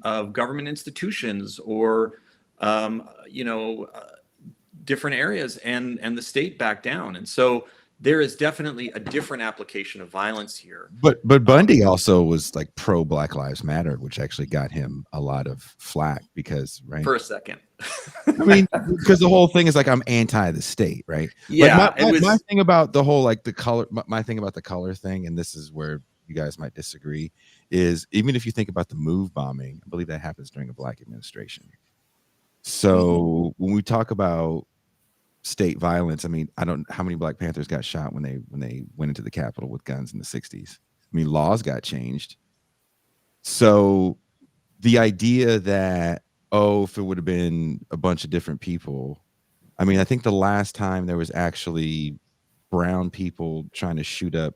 of government institutions or different areas, and the state backed down. And so there is definitely a different application of violence here. But Bundy also was like pro Black Lives Matter, which actually got him a lot of flack because, right? For a second. I mean, because the whole thing is like, I'm anti the state, right? Yeah. My thing about the whole, like the color, my thing about the color thing, and this is where you guys might disagree, is even if you think about the MOVE bombing, I believe that happens during a Black administration. So when we talk about state violence, I mean, I don't know how many Black Panthers got shot when they went into the Capitol with guns in the 60s. I mean, laws got changed. So the idea that, if it would have been a bunch of different people, I mean, I think the last time there was actually brown people trying to shoot up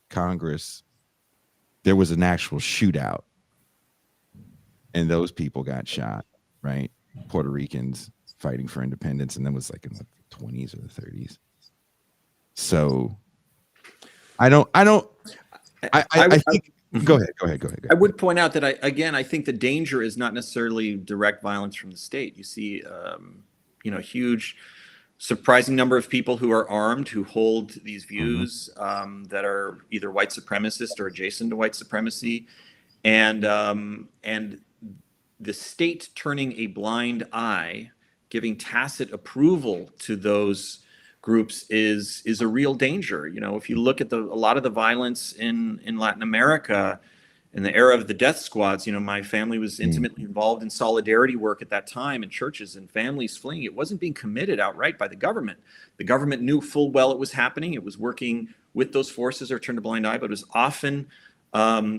Congress, there was an actual shootout and those people got shot, right? Puerto Ricans fighting for independence, and that was like in the 20s or the 30s. So I think go ahead. I would point out that I think the danger is not necessarily direct violence from the state. You see a huge surprising number of people who are armed, who hold these views that are either white supremacist or adjacent to white supremacy, and the state turning a blind eye, giving tacit approval to those groups is a real danger. If you look at a lot of the violence in Latin America in the era of the death squads, my family was intimately involved in solidarity work at that time in churches and families fleeing. It wasn't being committed outright by the government. The government knew full well it was happening. It was working with those forces or turned a blind eye, but it was often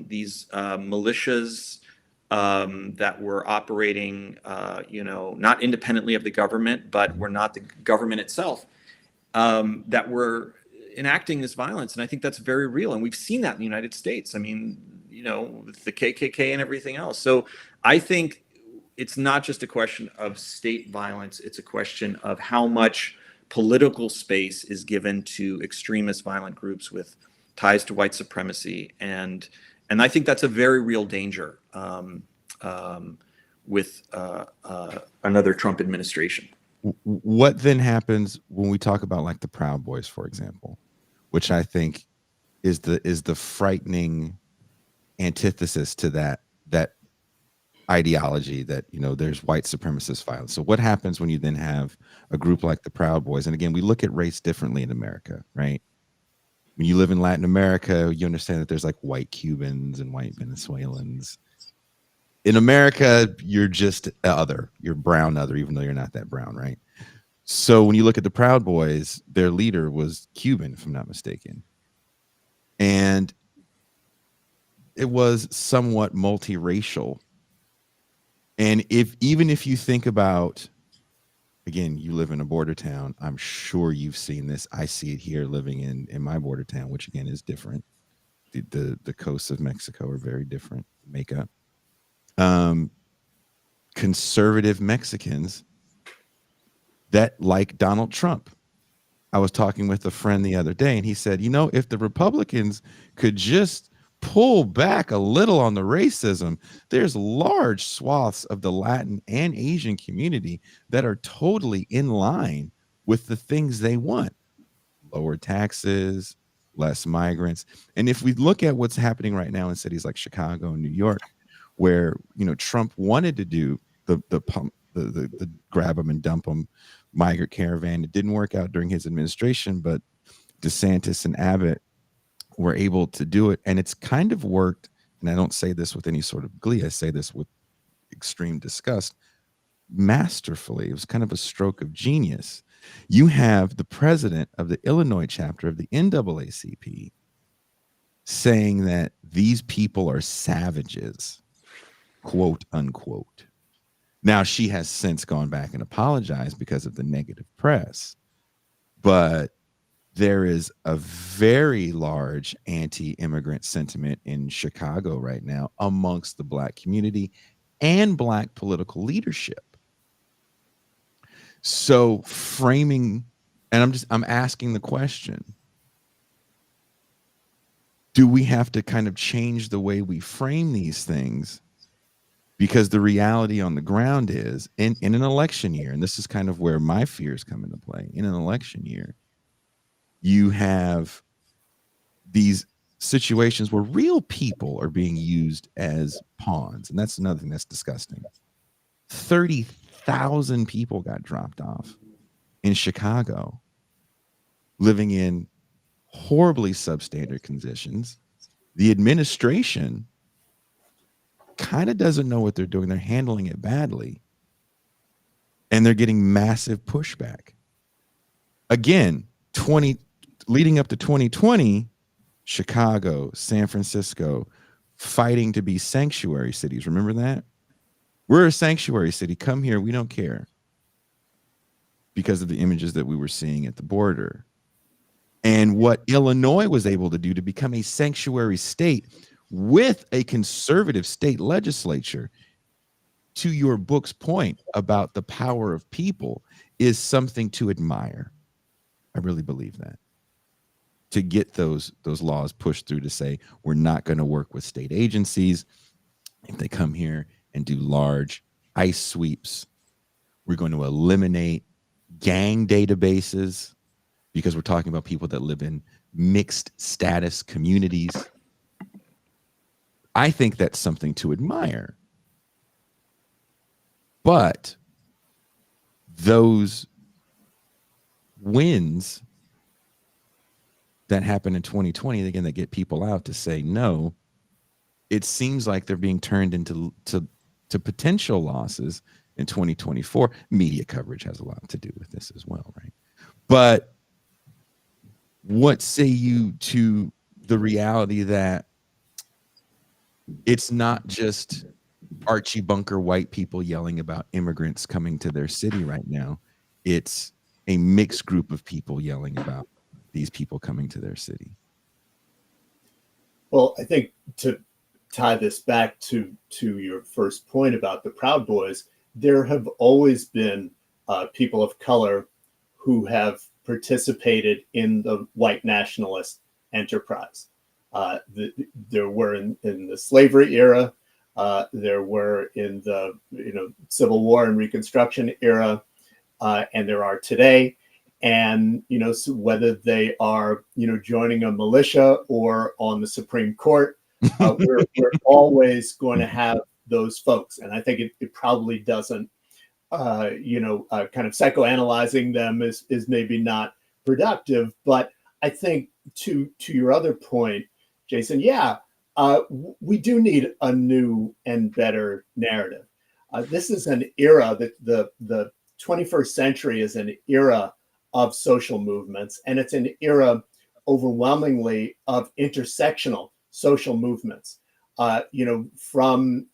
these militias that were operating, not independently of the government, but were not the government itself, that were enacting this violence. And I think that's very real. And we've seen that in the United States. I mean, with the KKK and everything else. So I think it's not just a question of state violence. It's a question of how much political space is given to extremist violent groups with ties to white supremacy. And I think that's a very real danger with another Trump administration. What then happens when we talk about like the Proud Boys, for example, which I think is the frightening antithesis to that ideology that, you know, there's white supremacist violence. So what happens when you then have a group like the Proud Boys? And again, we look at race differently in America, right? When you live in Latin America, you understand that there's like white Cubans and white Venezuelans. In America, you're just other, you're brown other, even though you're not that brown, right? So when you look at the Proud Boys, their leader was Cuban, if I'm not mistaken. And it was somewhat multiracial. And even if you think about, again, you live in a border town, I'm sure you've seen this. I see it here living in my border town, which again is different. The coasts of Mexico are very different makeup. Conservative Mexicans that like Donald Trump. I was talking with a friend the other day, and he said, you know, if the Republicans could just pull back a little on the racism, there's large swaths of the Latin and Asian community that are totally in line with the things they want. Lower taxes, less migrants. And if we look at what's happening right now in cities like Chicago and New York, where, you know, Trump wanted to do the grab them and dump them migrant caravan, it didn't work out during his administration, but DeSantis and Abbott were able to do it, and it's kind of worked. And I don't say this with any sort of glee, I say this with extreme disgust, masterfully. It was kind of a stroke of genius. You have the president of the Illinois chapter of the NAACP saying that these people are savages, quote unquote. Now, she has since gone back and apologized because of the negative press, but there is a very large anti-immigrant sentiment in Chicago right now amongst the Black community and Black political leadership. So framing, and I'm asking the question, do we have to kind of change the way we frame these things? Because the reality on the ground is in an election year, and this is kind of where my fears come into play, in an election year, you have these situations where real people are being used as pawns. And that's another thing that's disgusting. 30,000 people got dropped off in Chicago, living in horribly substandard conditions. The administration kind of doesn't know what they're doing. They're handling it badly. And they're getting massive pushback. Again, leading up to 2020, Chicago, San Francisco, fighting to be sanctuary cities. Remember that? We're a sanctuary city. Come here. We don't care. Because of the images that we were seeing at the border. And what Illinois was able to do to become a sanctuary state with a conservative state legislature, to your book's point about the power of people, is something to admire. I really believe that. To get those laws pushed through to say we're not going to work with state agencies if they come here and do large ICE sweeps. We're going to eliminate gang databases because we're talking about people that live in mixed status communities. I think that's something to admire. But those wins that happen in 2020, again, that get people out to say no, it seems like they're being turned into potential losses in 2024. Media coverage has a lot to do with this as well, right? But what say you to the reality that it's not just Archie Bunker white people yelling about immigrants coming to their city right now. It's a mixed group of people yelling about these people coming to their city. Well, I think to tie this back to your first point about the Proud Boys, there have always been people of color who have participated in the white nationalist enterprise. There were in the slavery era, there were in the Civil War and Reconstruction era, and there are today. And so whether they are joining a militia or on the Supreme Court, we're always going to have those folks. And I think it probably doesn't, kind of psychoanalyzing them is maybe not productive. But I think to your other point, Jason, we do need a new and better narrative. This is an era that the 21st century is an era of social movements, and it's an era overwhelmingly of intersectional social movements. From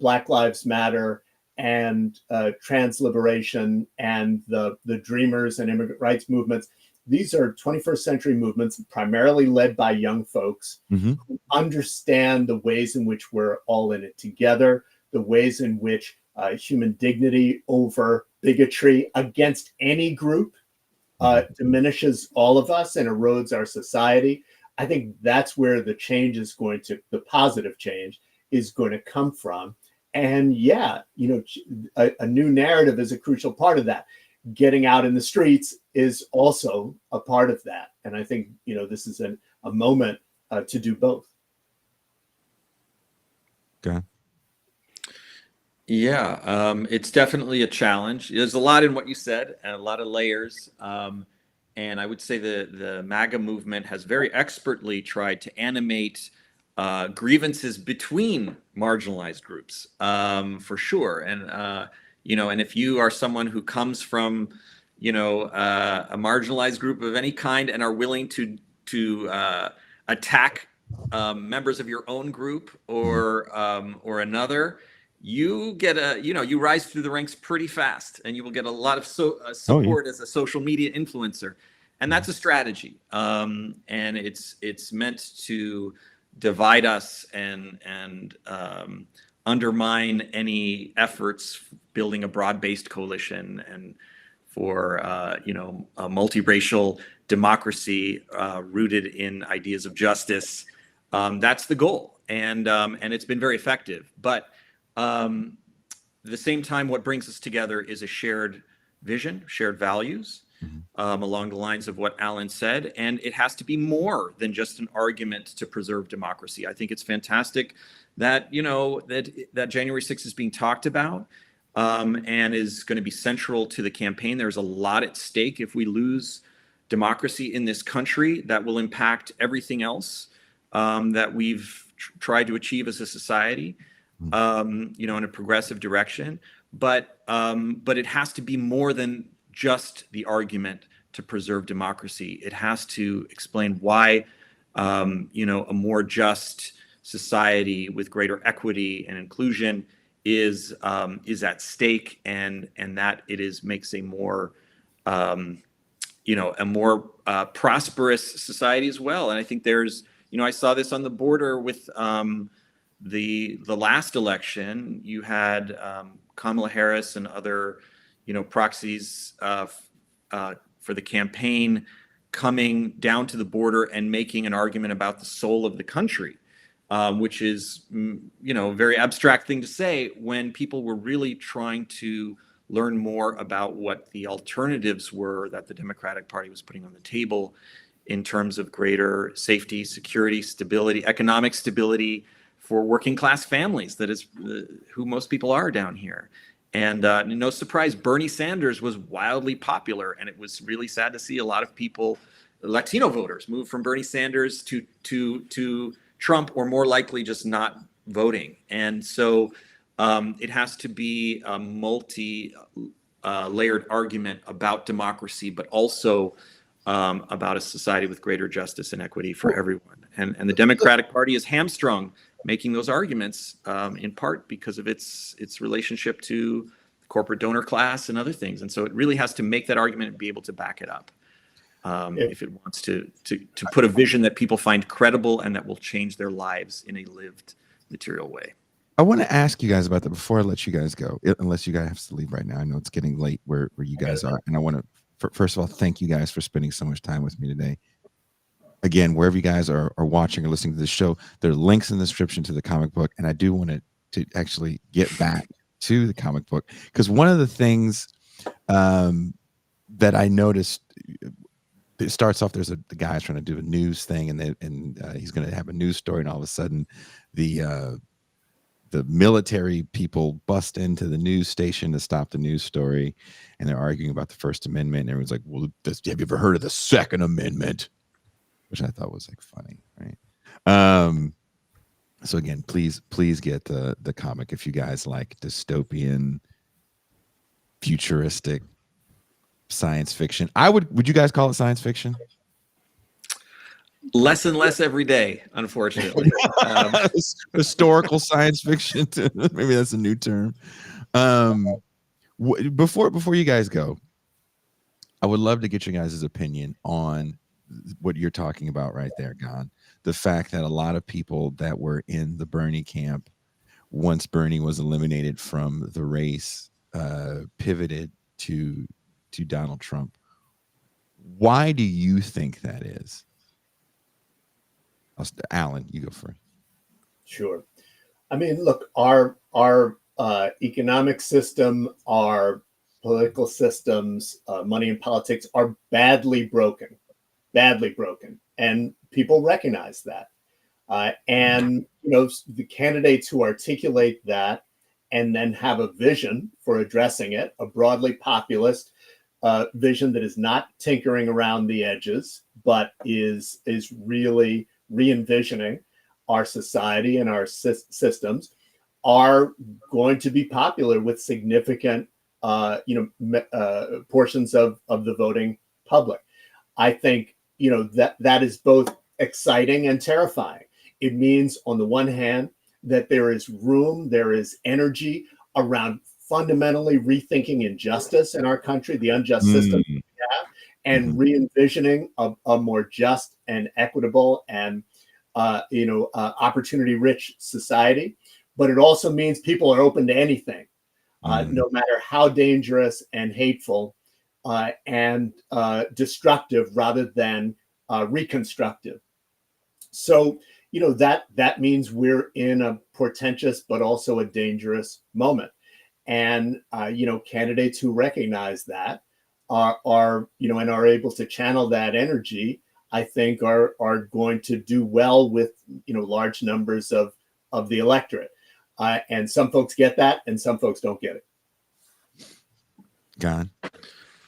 Black Lives Matter and trans liberation and the Dreamers and immigrant rights movements. These are 21st century movements primarily led by young folks who understand the ways in which we're all in it together, the ways in which human dignity over bigotry against any group diminishes all of us and erodes our society. I think that's where the positive change is going to come from. And a new narrative is a crucial part of that. Getting out in the streets is also a part of that. And I think, this is a moment to do both. Okay. Yeah, it's definitely a challenge. There's a lot in what you said and a lot of layers. And I would say the MAGA movement has very expertly tried to animate grievances between marginalized groups, for sure. And, and if you are someone who comes from, a marginalized group of any kind and are willing to attack members of your own group or another, you get you rise through the ranks pretty fast, and you will get a lot of support as a social media influencer, and that's a strategy. And it's meant to divide us and undermine any efforts building a broad-based coalition and for a multiracial democracy rooted in ideas of justice. That's the goal, and it's been very effective. But at the same time, what brings us together is a shared vision, shared values, along the lines of what Alan said. And it has to be more than just an argument to preserve democracy. I think it's fantastic that, that January 6th is being talked about and is going to be central to the campaign. There's a lot at stake. If we lose democracy in this country, that will impact everything else that we've tried to achieve as a society. In a progressive direction, but it has to be more than just the argument to preserve democracy. It has to explain why, a more just society with greater equity and inclusion is at stake, and that it makes a more, prosperous society as well. And I think there's, I saw this on the border with. The last election, you had Kamala Harris and other, proxies for the campaign coming down to the border and making an argument about the soul of the country, which is, a very abstract thing to say when people were really trying to learn more about what the alternatives were that the Democratic Party was putting on the table in terms of greater safety, security, stability, economic stability, for working class families. That is who most people are down here. And no surprise, Bernie Sanders was wildly popular, and it was really sad to see a lot of people, Latino voters, move from Bernie Sanders to Trump, or more likely just not voting. And so it has to be a multi-layered argument about democracy, but also about a society with greater justice and equity for everyone. And the Democratic Party is hamstrung making those arguments, in part because of its relationship to corporate donor class and other things. And so it really has to make that argument and be able to back it up if it wants to put a vision that people find credible and that will change their lives in a lived, material way. I want to ask you guys about that before I let you guys go, unless you guys have to leave right now. I know it's getting late where you guys are. And I want to, first of all, thank you guys for spending so much time with me today. Again, wherever you guys are watching or listening to this show, there are links in the description to the comic book. And I do want to actually get back to the comic book, because one of the things that I noticed, it starts off, there's the guy's trying to do a news thing, and he's going to have a news story, and all of a sudden the the military people bust into the news station to stop the news story, and they're arguing about the First Amendment. And everyone's like, "Well, have you ever heard of the Second Amendment?" Which I thought was like funny, right? So again, please get the comic if you guys like dystopian, futuristic science fiction. Would you guys call it science fiction? Less and less every day, unfortunately. Historical science fiction. Maybe that's a new term. Before you guys go, I would love to get your guys' opinion on what you're talking about right there, Gon. The fact that a lot of people that were in the Bernie camp, once Bernie was eliminated from the race, pivoted to Donald Trump. Why do you think that is? Alan, you go first. Sure. I mean, look, our economic system, our political systems, money and politics are badly broken, and people recognize that. And the candidates who articulate that and then have a vision for addressing it, a broadly populist vision that is not tinkering around the edges, but is really re-envisioning our society and our systems, are going to be popular with significant portions of the voting public. I think that is both exciting and terrifying. It means, on the one hand, that there is room, there is energy around fundamentally rethinking injustice in our country, the unjust system we have, and re-envisioning a more just and equitable and opportunity-rich society. But it also means people are open to anything, no matter how dangerous and hateful and destructive rather than reconstructive. So, that means we're in a portentous but also a dangerous moment. And, candidates who recognize that are and are able to channel that energy, I think are going to do well with, large numbers of the electorate. And some folks get that and some folks don't get it. Gon?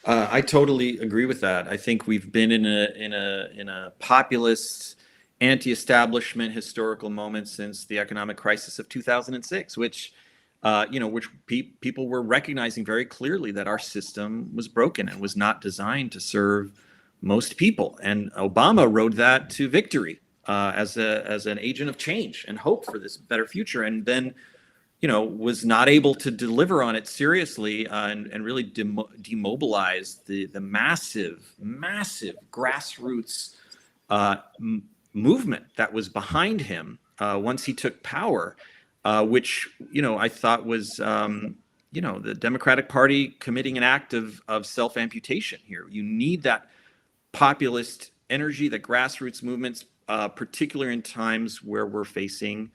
I totally agree with that. I think we've been in a populist, anti-establishment historical moment since the economic crisis of 2006, which people were recognizing very clearly that our system was broken and was not designed to serve most people. And Obama rode that to victory as an agent of change and hope for this better future. And then, was not able to deliver on it seriously and really demobilize the massive grassroots movement that was behind him once he took power, which, I thought was, the Democratic Party committing an act of self-amputation here. You need that populist energy, the grassroots movements, particularly in times where we're facing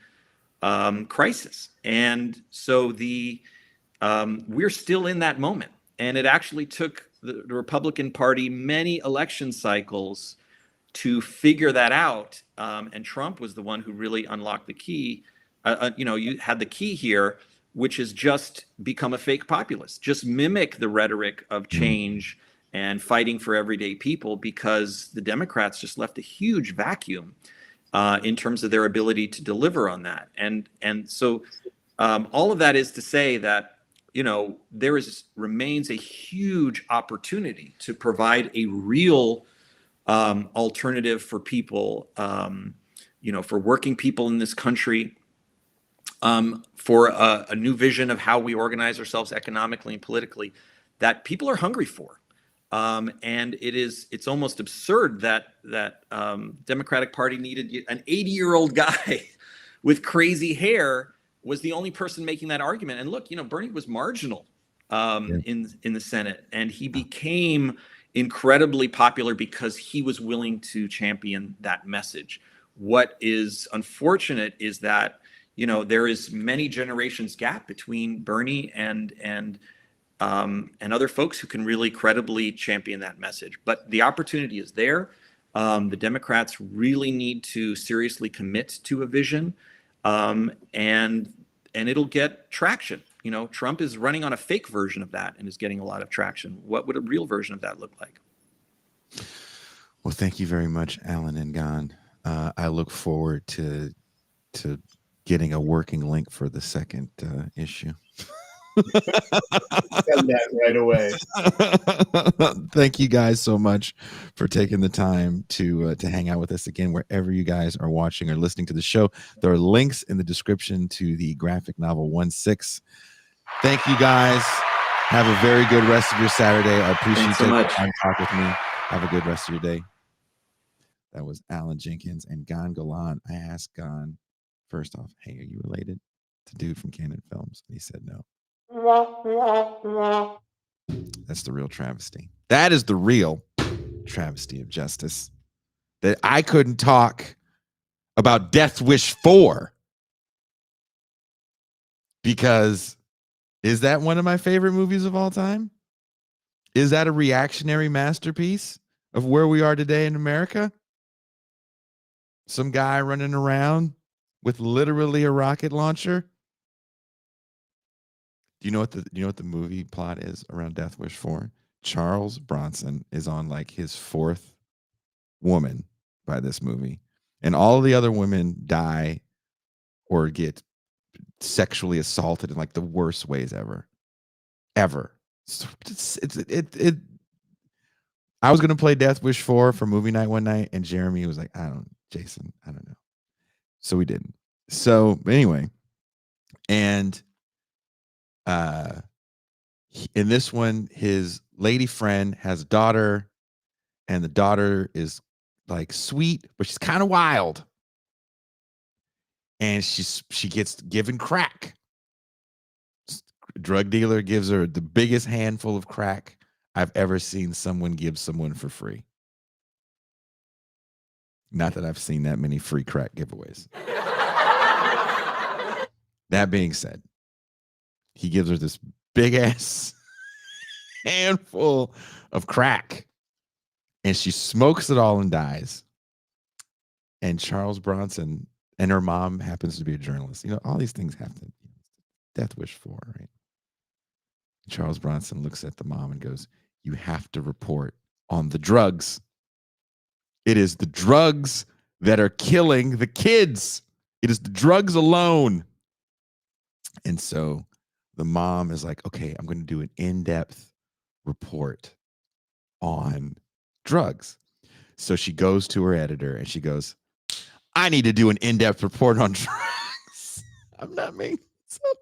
crisis. And so we're still in that moment. And it actually took the Republican Party many election cycles to figure that out. And Trump was the one who really unlocked the key. You had the key here, which is just become a fake populist, just mimic the rhetoric of change and fighting for everyday people, because the Democrats just left a huge vacuum in terms of their ability to deliver on that. And so all of that is to say that, there remains a huge opportunity to provide a real alternative for people, for working people in this country, for a new vision of how we organize ourselves economically and politically that people are hungry for. And it's almost absurd that Democratic Party needed an 80-year-old guy with crazy hair was the only person making that argument. And look, Bernie was marginal in the Senate, and he became incredibly popular because he was willing to champion that message. What is unfortunate is that there is many generations gap between Bernie and other folks who can really credibly champion that message. But the opportunity is there. The Democrats really need to seriously commit to a vision, and it'll get traction. Trump is running on a fake version of that and is getting a lot of traction. What would a real version of that look like? Well, thank you very much, Alan and Gon. I look forward to getting a working link for the second issue. Send that right away. Thank you guys so much for taking the time to hang out with us again, wherever you guys are watching or listening to the show. There are links in the description to the graphic novel 1/6. Thank you guys. Have a very good rest of your Saturday. I appreciate you taking the time to talk with me. Have a good rest of your day. That was Alan Jenkins and Golan. I asked Gon, first off, hey, are you related to dude from Canon Films? And he said no. That's the real travesty. That is the real travesty of justice. That I couldn't talk about Death Wish 4 because is that one of my favorite movies of all time? Is that a reactionary masterpiece of where we are today in America? Some guy running around with literally a rocket launcher. Do you know what the movie plot is around Death Wish 4? Charles Bronson is on like his fourth woman by this movie, and all the other women die or get sexually assaulted in like the worst ways ever. I was gonna play Death Wish 4 for movie night one night, and Jeremy was like, Jason, I don't know. So we didn't. So anyway, and in this one, his lady friend has a daughter, and the daughter is like sweet, but she's kind of wild. And she gets given crack. Drug dealer gives her the biggest handful of crack I've ever seen someone give someone for free. Not that I've seen that many free crack giveaways. That being said, he gives her this big ass handful of crack, and she smokes it all and dies. And Charles Bronson and her mom happens to be a journalist. All these things happen. Death Wish 4, right? Charles Bronson looks at the mom and goes, you have to report on the drugs. It is the drugs that are killing the kids. It is the drugs alone. And so the mom is like, okay, I'm going to do an in-depth report on drugs. So she goes to her editor and she goes, I need to do an in-depth report on drugs. I'm not making this up.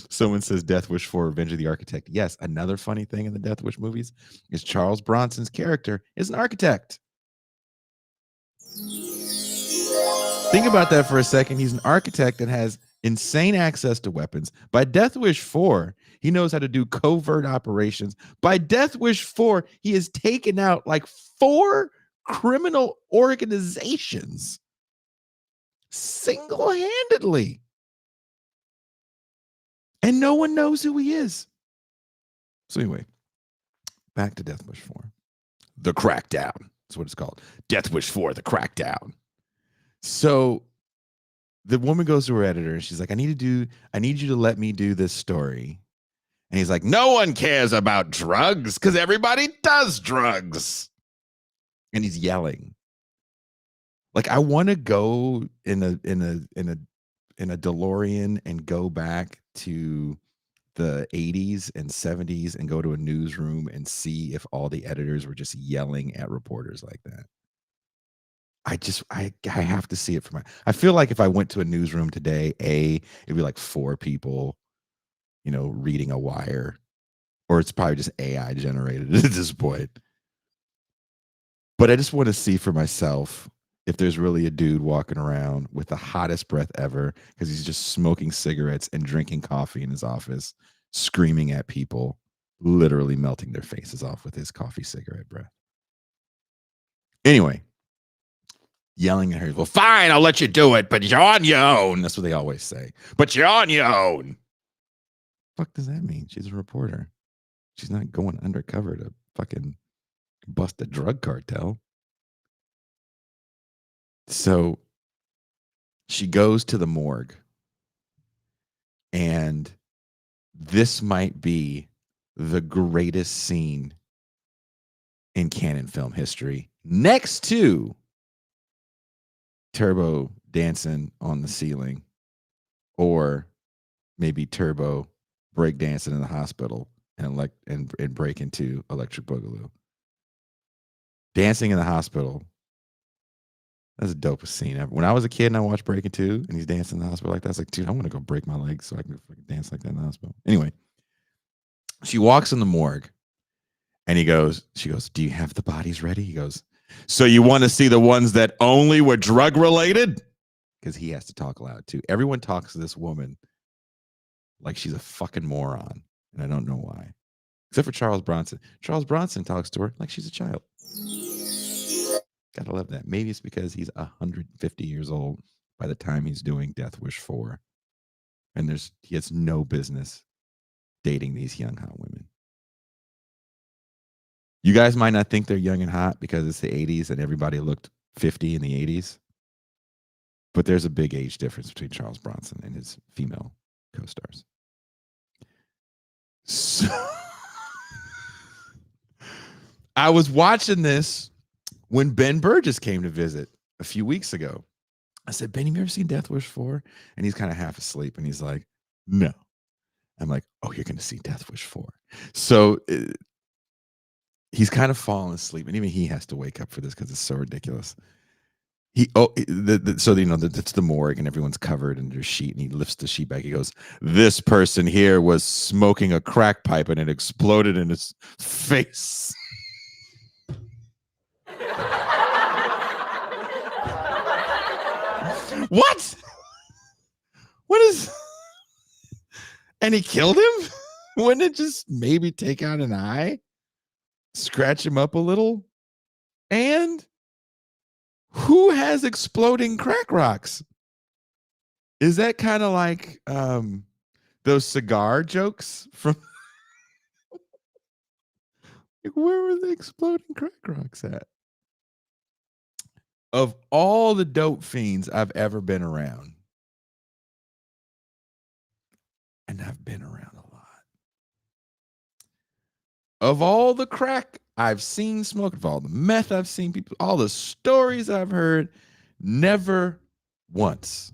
Someone says Death Wish 4 Revenge of the Architect. Yes, another funny thing in the Death Wish movies is Charles Bronson's character is an architect. Think about that for a second. He's an architect that has insane access to weapons. By Death Wish 4, he knows how to do covert operations. By Death Wish 4, he has taken out like 4 criminal organizations single-handedly. And no one knows who he is. So anyway, back to Death Wish 4. The Crackdown. That's what it's called. Death Wish 4, The Crackdown. So the woman goes to her editor and she's like, I need you to let me do this story. And he's like, no one cares about drugs because everybody does drugs. And he's yelling. Like, I want to go in a DeLorean and go back to the 80s and 70s and go to a newsroom and see if all the editors were just yelling at reporters like that. I have to see it for I feel like if I went to a newsroom today, it'd be like 4 people, reading a wire, or it's probably just AI generated at this point. But I just want to see for myself if there's really a dude walking around with the hottest breath ever because he's just smoking cigarettes and drinking coffee in his office, screaming at people, literally melting their faces off with his coffee cigarette breath. Anyway, yelling at her, well, fine, I'll let you do it, but you're on your own. That's what they always say. But you're on your own. Fuck does that mean? She's a reporter. She's not going undercover to fucking bust a drug cartel. So She goes to the morgue, and this might be the greatest scene in canon film history, next to Turbo dancing on the ceiling, or maybe Turbo breakdancing in the hospital and break into Electric Boogaloo. Dancing in the hospital. That's the dopest scene ever. When I was a kid and I watched Breaking 2 and he's dancing in the hospital like that, I was like, dude, I want to go break my legs so I can dance like that in the hospital. Anyway, she walks in the morgue and she goes, do you have the bodies ready? He goes, so you want to see the ones that only were drug related? Because he has to talk loud too. Everyone talks to this woman like she's a fucking moron. And I don't know why. Except for Charles Bronson. Charles Bronson talks to her like she's a child. Gotta love that. Maybe it's because he's 150 years old by the time he's doing Death Wish 4. And he has no business dating these young, hot women. You guys might not think they're young and hot because it's the 80s and everybody looked 50 in the 80s. But there's a big age difference between Charles Bronson and his female co-stars. So I was watching this when Ben Burgess came to visit a few weeks ago. I said, Ben, have you ever seen Death Wish 4? And he's kind of half asleep. And he's like, no. I'm like, oh, you're going to see Death Wish 4. So he's kind of fallen asleep. And even he has to wake up for this because it's so ridiculous. So it's the morgue and everyone's covered in their sheet. And he lifts the sheet back. He goes, this person here was smoking a crack pipe and it exploded in his face. What? What is? And he killed him? Wouldn't it just maybe take out an eye, scratch him up a little? And who has exploding crack rocks? Is that kind of like those cigar jokes from? Like, where were the exploding crack rocks at? Of all the dope fiends I've ever been around, and I've been around a lot, of all the crack I've seen smoke, of all the meth I've seen people, all the stories I've heard, never once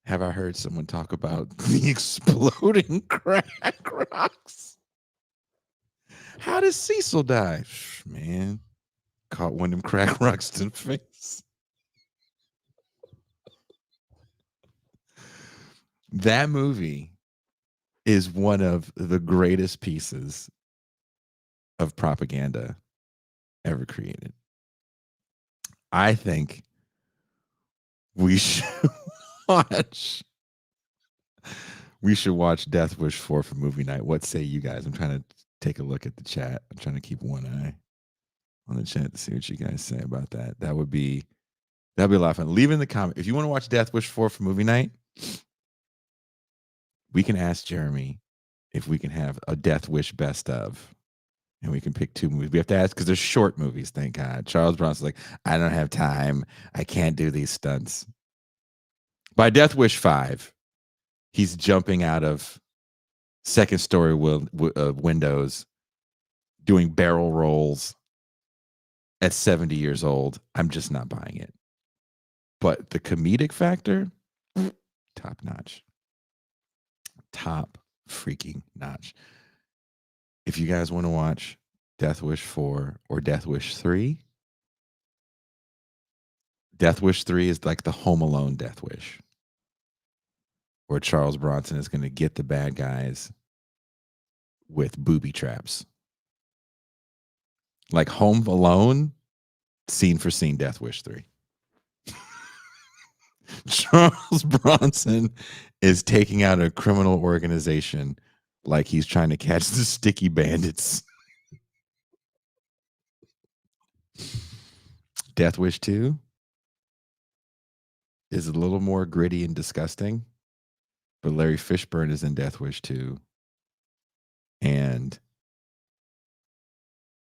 have I heard someone talk about the exploding crack rocks. How does Cecil die? Man, caught one of them crack rocks to the face. That movie is one of the greatest pieces of propaganda ever created. I think we should watch Death Wish 4 for movie night. What say you guys? I'm trying to take a look at the chat. I'm trying to keep one eye on the chat to see what you guys say about that. That'd be a lot of fun. Leave in the comment. If you want to watch Death Wish 4 for movie night, we can ask Jeremy if we can have a Death Wish best of. And we can pick 2 movies. We have to ask because there's short movies, thank God. Charles Bronson's like, I don't have time. I can't do these stunts. By Death Wish 5, he's jumping out of second story windows, doing barrel rolls at 70 years old. I'm just not buying it. But the comedic factor, top notch. Top freaking notch. If you guys want to watch Death Wish 4 or Death Wish 3, Death Wish 3 is like the Home Alone Death Wish, where Charles Bronson is going to get the bad guys with booby traps. Like Home Alone, scene for scene, Death Wish 3. Charles Bronson is taking out a criminal organization like he's trying to catch the sticky bandits. Death Wish 2 is a little more gritty and disgusting, but Larry Fishburne is in Death Wish 2, and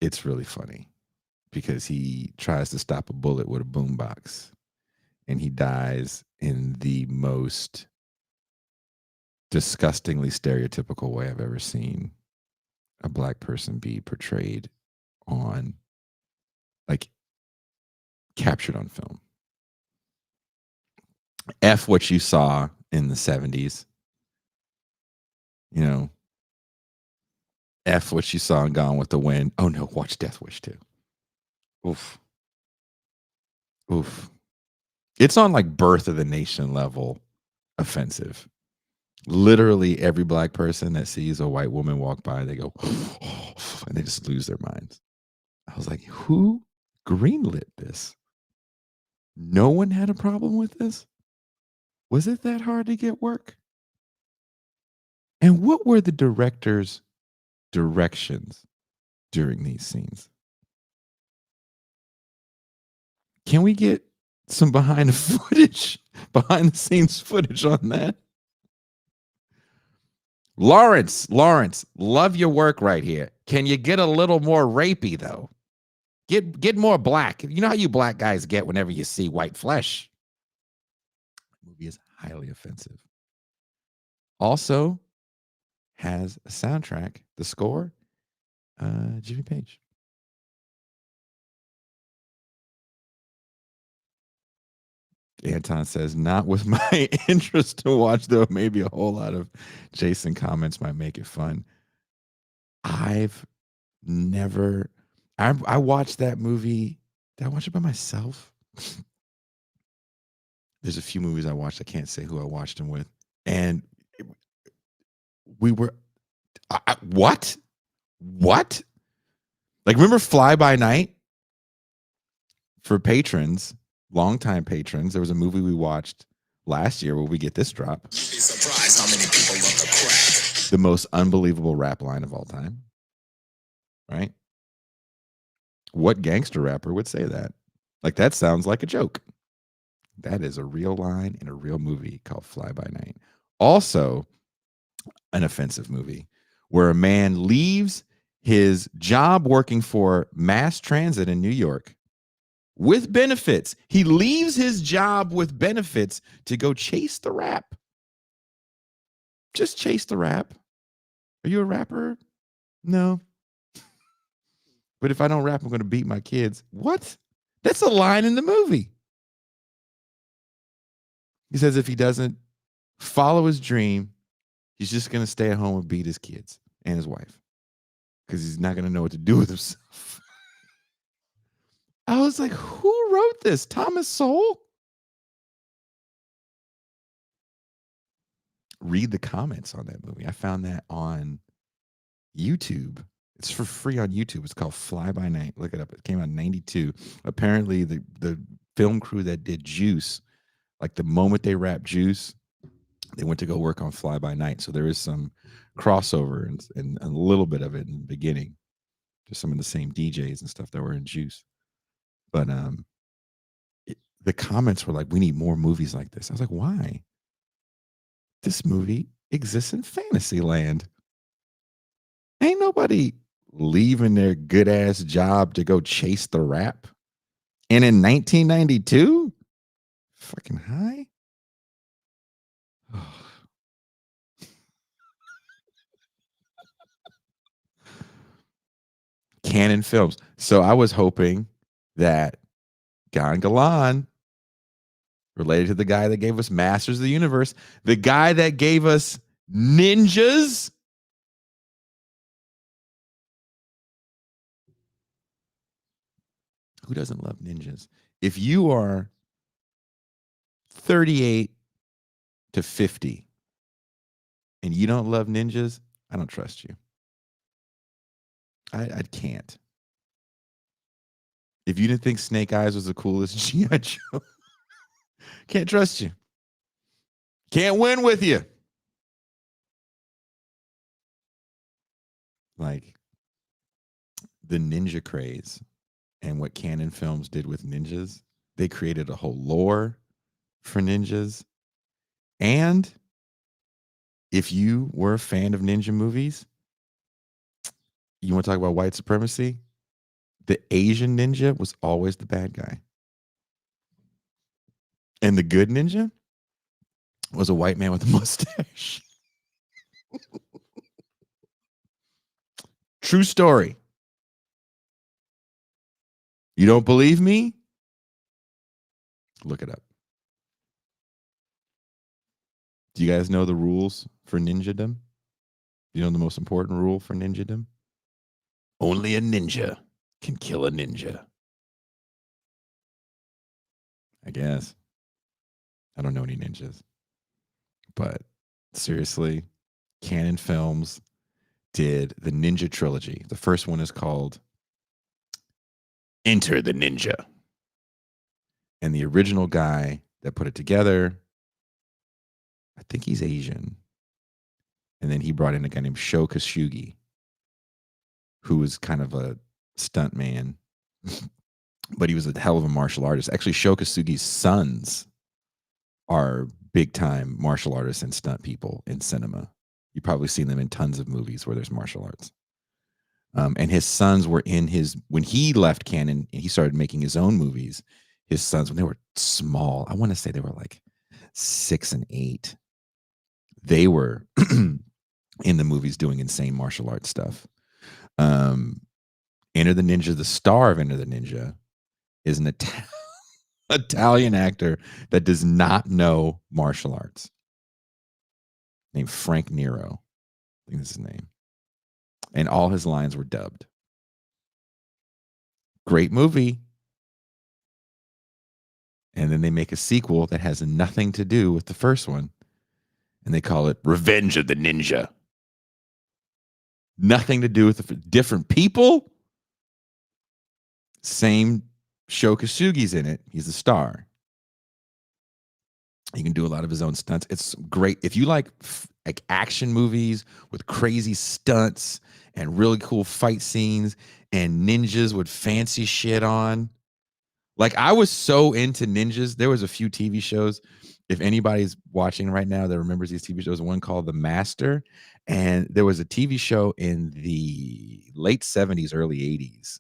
it's really funny because he tries to stop a bullet with a boombox, and he dies in the most disgustingly stereotypical way I've ever seen a black person be portrayed on, like, captured on film. F what you saw in the 70s, you know, F what you saw in Gone with the Wind. Oh no, watch Death Wish too. Oof. Oof. It's on like Birth of the Nation level offensive. Literally every black person that sees a white woman walk by, they go, and they just lose their minds. I was like, who greenlit this? No one had a problem with this? Was it that hard to get work? And what were the director's directions during these scenes? Can we get some behind the scenes footage on that? Lawrence, love your work right here. Can you get a little more rapey though? Get more black. You know how you black guys get whenever you see white flesh. The movie is highly offensive. Also has a soundtrack, the score, Jimmy Page. Anton says, not with my interest to watch, though. Maybe a whole lot of Jason comments might make it fun. I've never, I watched that movie. Did I watch it by myself? There's a few movies I watched. I can't say who I watched them with. And we were, what? What? Like, remember Fly By Night? For patrons, longtime patrons, there was a movie we watched last year where we get this drop. You'd be surprised how many people love the crack. The most unbelievable rap line of all time. Right? What gangster rapper would say that? Like, that sounds like a joke. That is a real line in a real movie called Fly By Night. Also, an offensive movie where a man leaves his job working for mass transit in New York with benefits. He leaves his job with benefits to go chase the rap. Just chase the rap. Are you a rapper? No. But if I don't rap, I'm going to beat my kids. What? That's a line in the movie. He says if he doesn't follow his dream, he's just going to stay at home and beat his kids and his wife because he's not going to know what to do with himself. I was like, who wrote this? Thomas Sowell? Read the comments on that movie. I found that on YouTube. It's for free on YouTube. It's called Fly By Night. Look it up. It came out in 92. Apparently, the film crew that did Juice, like the moment they wrapped Juice, they went to go work on Fly By Night. So there is some crossover and a little bit of it in the beginning. Just some of the same DJs and stuff that were in Juice. But the comments were like, we need more movies like this. I was like, why? This movie exists in fantasy land. Ain't nobody leaving their good ass job to go chase the rap. And in 1992, fucking high. Canon Films. So I was hoping that Jenkins and Golan, related to the guy that gave us Masters of the Universe, the guy that gave us Ninjas. Who doesn't love ninjas? If you are 38 to 50 and you don't love ninjas, I don't trust you. I can't. If you didn't think Snake Eyes was the coolest G.I. Joe, can't trust you. Can't win with you. Like the ninja craze and what Canon Films did with ninjas, they created a whole lore for ninjas. And if you were a fan of ninja movies, you want to talk about white supremacy? The Asian ninja was always the bad guy. And the good ninja was a white man with a mustache. True story. You don't believe me? Look it up. Do you guys know the rules for ninjadom? You know the most important rule for ninjadom? Only a ninja can kill a ninja. I guess. I don't know any ninjas. But seriously, Canon Films did the Ninja Trilogy. The first one is called Enter the Ninja. And the original guy that put it together, I think he's Asian. And then he brought in a guy named Sho Kosugi, who was kind of a stunt man, but he was a hell of a martial artist. Actually, Sho Kosugi's sons are big time martial artists and stunt people in cinema. You've probably seen them in tons of movies where there's martial arts. And his sons were in his, when he left Canon and he started making his own movies, his sons, when they were small, I want to say they were like 6 and 8, they were in the movies doing insane martial arts stuff. Enter the Ninja, the star of Enter the Ninja, is an Italian actor that does not know martial arts, named Frank Nero. I think that's his name. And all his lines were dubbed. Great movie. And then they make a sequel that has nothing to do with the first one. And they call it Revenge of the Ninja. Nothing to do with the different people. Same Sho Kosugi's in it. He's the star. He can do a lot of his own stunts. It's great. If you like action movies with crazy stunts and really cool fight scenes and ninjas with fancy shit on. Like, I was so into ninjas. There was a few TV shows. If anybody's watching right now that remembers these TV shows, one called The Master. And there was a TV show in the late 70s, early 80s.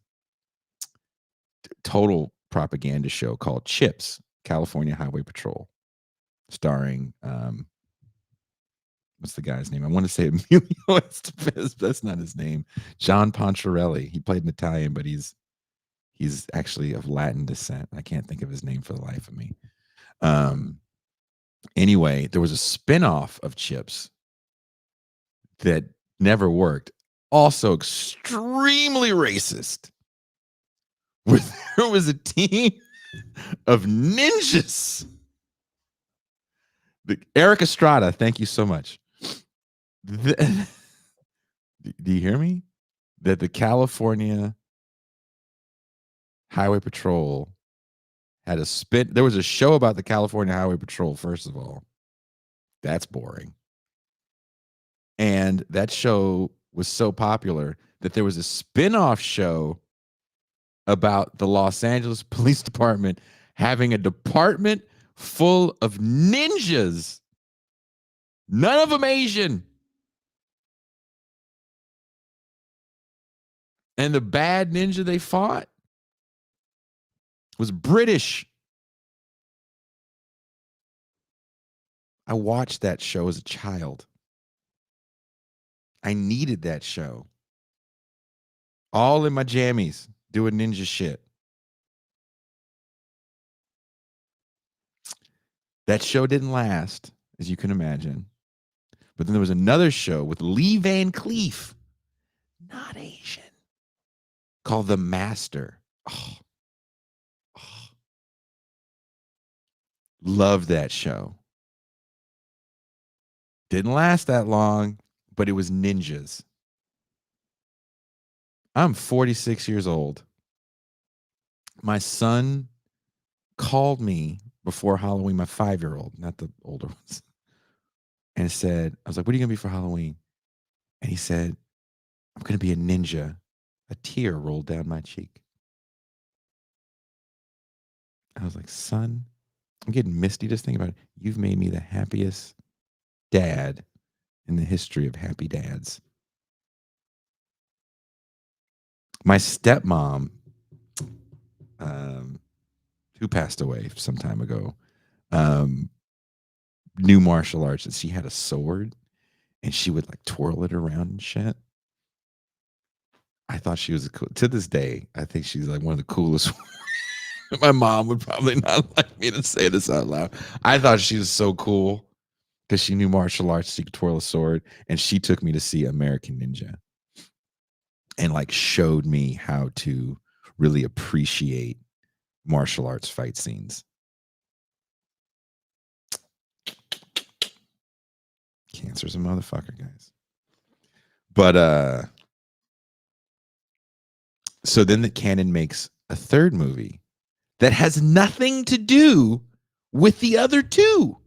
Total propaganda show called Chips, California Highway Patrol. Starring, what's the guy's name? I want to say Emilio Estevez. That's not his name. John Poncherelli. He played an Italian, but he's actually of Latin descent. I can't think of his name for the life of me. Anyway, there was a spinoff of Chips that never worked. Also extremely racist. Where there was a team of ninjas. Eric Estrada, thank you so much. Do you hear me? That the California Highway Patrol had a spin. There was a show about the California Highway Patrol, first of all. That's boring. And that show was so popular that there was a spin-off show about the Los Angeles Police Department having a department full of ninjas. None of them Asian. And the bad ninja they fought was British. I watched that show as a child. I needed that show. All in my jammies, doing ninja shit. That show didn't last, as you can imagine. But then there was another show with Lee Van Cleef, not Asian, called The Master. Oh. Loved that show. Didn't last that long, but it was ninjas. I'm 46 years old. My son called me before Halloween, my 5-year-old, not the older ones, and said, I was like, what are you going to be for Halloween? And he said, I'm going to be a ninja. A tear rolled down my cheek. I was like, son, I'm getting misty just thinking about it. You've made me the happiest dad in the history of happy dads. My stepmom, who passed away some time ago, new martial arts, and she had a sword and she would like twirl it around and shit. I thought she was cool. To this day, I think she's like one of the coolest. My mom would probably not like me to say this out loud. I thought she was so cool because she knew martial arts. She could twirl a sword, and she took me to see American Ninja and like showed me how to really appreciate martial arts fight scenes. Cancer's a motherfucker, guys. But so then the canon makes a third movie that has nothing to do with the other two,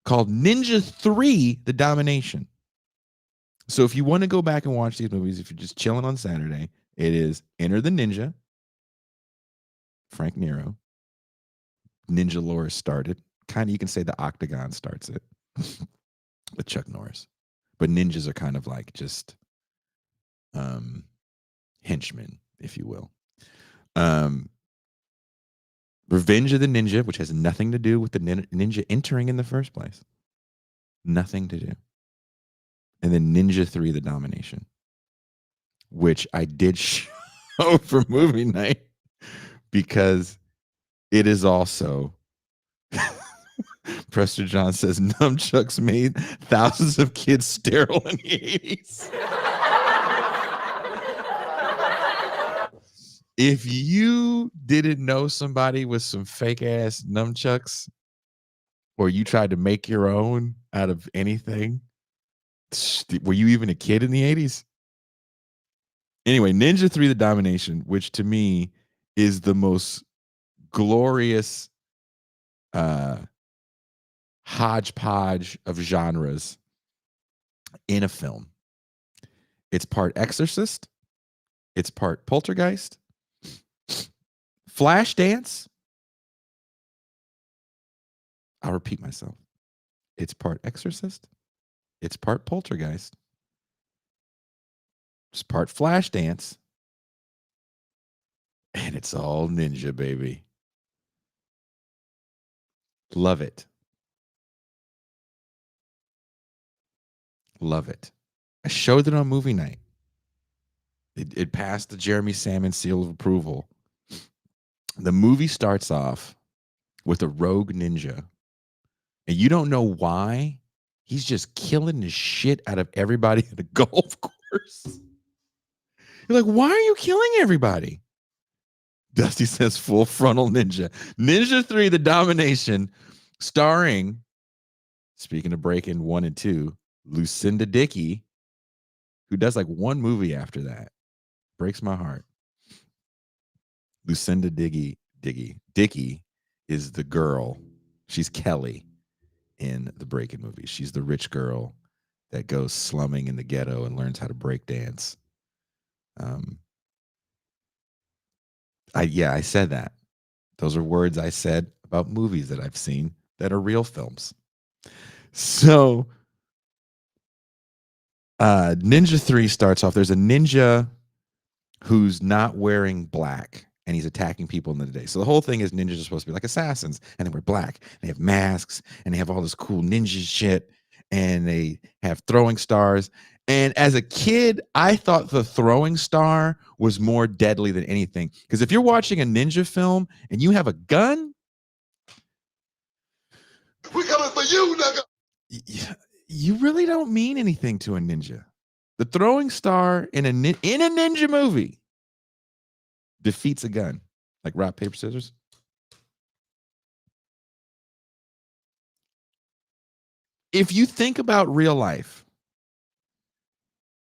called Ninja 3: The Domination. So if you want to go back and watch these movies, if you're just chilling on Saturday, it is Enter the Ninja, Frank Nero. Ninja lore started. Kind of, you can say the Octagon starts it with Chuck Norris. But ninjas are kind of like just henchmen, if you will. Revenge of the Ninja, which has nothing to do with the ninja entering in the first place. Nothing to do. And then Ninja 3: The Domination, which I did show for movie night because it is also Prester John says nunchucks made thousands of kids sterile in the 80s. If you didn't know somebody with some fake ass nunchucks, or you tried to make your own out of anything, were you even a kid in the 80s? Anyway, Ninja 3: The Domination, which to me is the most glorious hodgepodge of genres in a film. It's part Exorcist, it's part Poltergeist, Flashdance. I'll repeat myself. It's part Exorcist, it's part Poltergeist, it's part Flashdance, and it's all ninja, baby. Love it. Love it. I showed it on movie night. It passed the Jeremy Salmon seal of approval. The movie starts off with a rogue ninja, and you don't know why. He's just killing the shit out of everybody at a golf course. You're like, why are you killing everybody? Dusty says full frontal ninja. Ninja 3: The Domination, starring, speaking of Breaking 1 and 2, Lucinda Dickey, who does like one movie after that. Breaks my heart. Lucinda Dickey is the girl. She's Kelly in the Breaking movie. She's the rich girl that goes slumming in the ghetto and learns how to break dance. I said that. Those are words I said about movies that I've seen that are real films. So Ninja 3 starts off. There's a ninja who's not wearing black, and he's attacking people in the day. So the whole thing is ninjas are supposed to be like assassins, and they wear black. They have masks, and they have all this cool ninja shit, and they have throwing stars. And as a kid, I thought the throwing star was more deadly than anything. Because if you're watching a ninja film and you have a gun, we coming for you, nigga. You really don't mean anything to a ninja. The throwing star in a ninja movie defeats a gun. Like rock, paper, scissors. If you think about real life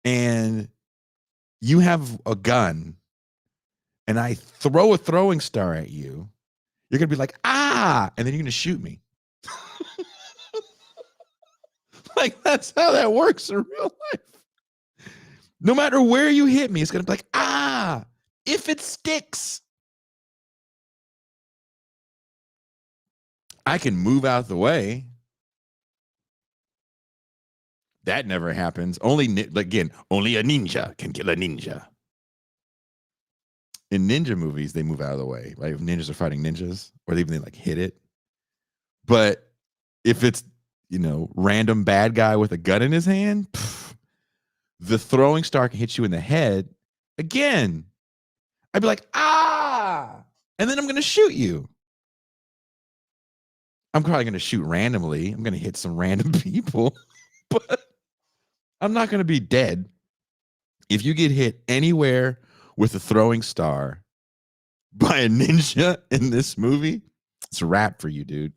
and you have a gun and I throw a throwing star at you, you're going to be like, ah, and then you're going to shoot me. Like, that's how that works in real life. No matter where you hit me, it's going to be like, ah, if it sticks. I can move out the way. That never happens. Only a ninja can kill a ninja. In ninja movies, they move out of the way. Like if ninjas are fighting ninjas, or even they like hit it, But if it's, random bad guy with a gun in his hand, the throwing star can hit you in the head again. I'd be like, ah, and then I'm going to shoot you. I'm probably going to shoot randomly. I'm going to hit some random people, but I'm not going to be dead. If you get hit anywhere with a throwing star by a ninja in this movie, it's a wrap for you, dude.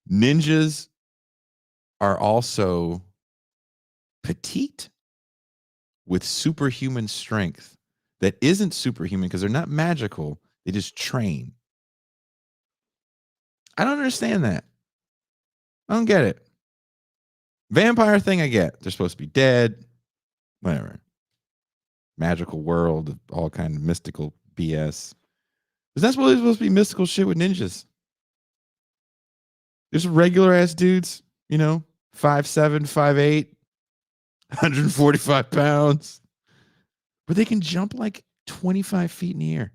Ninjas are also petite with superhuman strength that isn't superhuman because they're not magical. They just train. I don't understand that. I don't get it. Vampire thing I get. They're supposed to be dead. Whatever. Magical world, all kind of mystical BS. Is that supposed to be mystical shit with ninjas? There's regular ass dudes, 5'7", 5'8", 145 pounds. But they can jump like 25 feet in the air.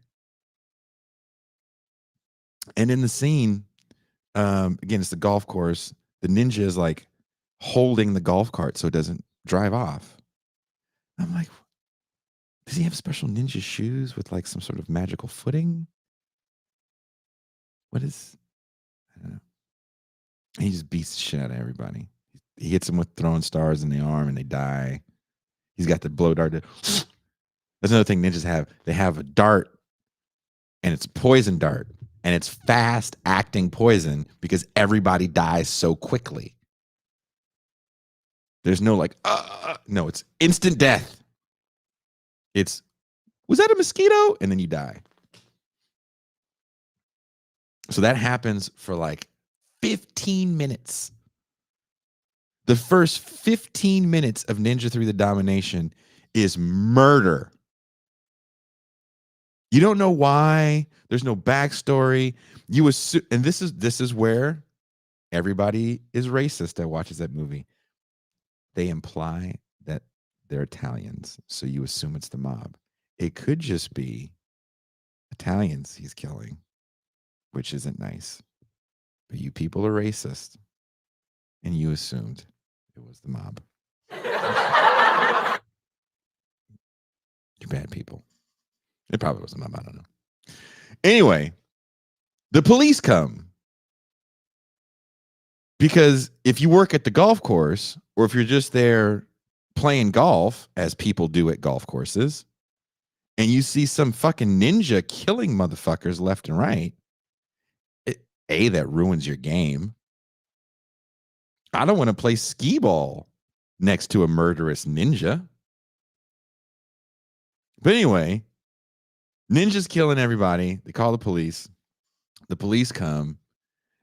And in the scene, again, it's the golf course. The ninja is like holding the golf cart so it doesn't drive off. I'm like, does he have special ninja shoes with like some sort of magical footing? I don't know. He just beats the shit out of everybody. He hits them with throwing stars in the arm and they die. He's got the blow dart. That's another thing ninjas have. They have a dart and it's a poison dart and it's fast acting poison because everybody dies so quickly. There's no no, it's instant death. Was that a mosquito? And then you die. So that happens for like 15 minutes. The first 15 minutes of Ninja 3 The Domination is murder. You don't know why. There's no backstory. You assume, and this is where everybody is racist that watches that movie. They imply that they're Italians, so you assume it's the mob. It could just be Italians he's killing, which isn't nice. But you people are racist, and you assumed it was the mob. You're bad people. It probably was the mob. I don't know. Anyway, the police come. Because if you work at the golf course, or if you're just there playing golf, as people do at golf courses, and you see some fucking ninja killing motherfuckers left and right, that ruins your game. I don't want to play skee ball next to a murderous ninja. But anyway, ninja's killing everybody. They call the police. The police come,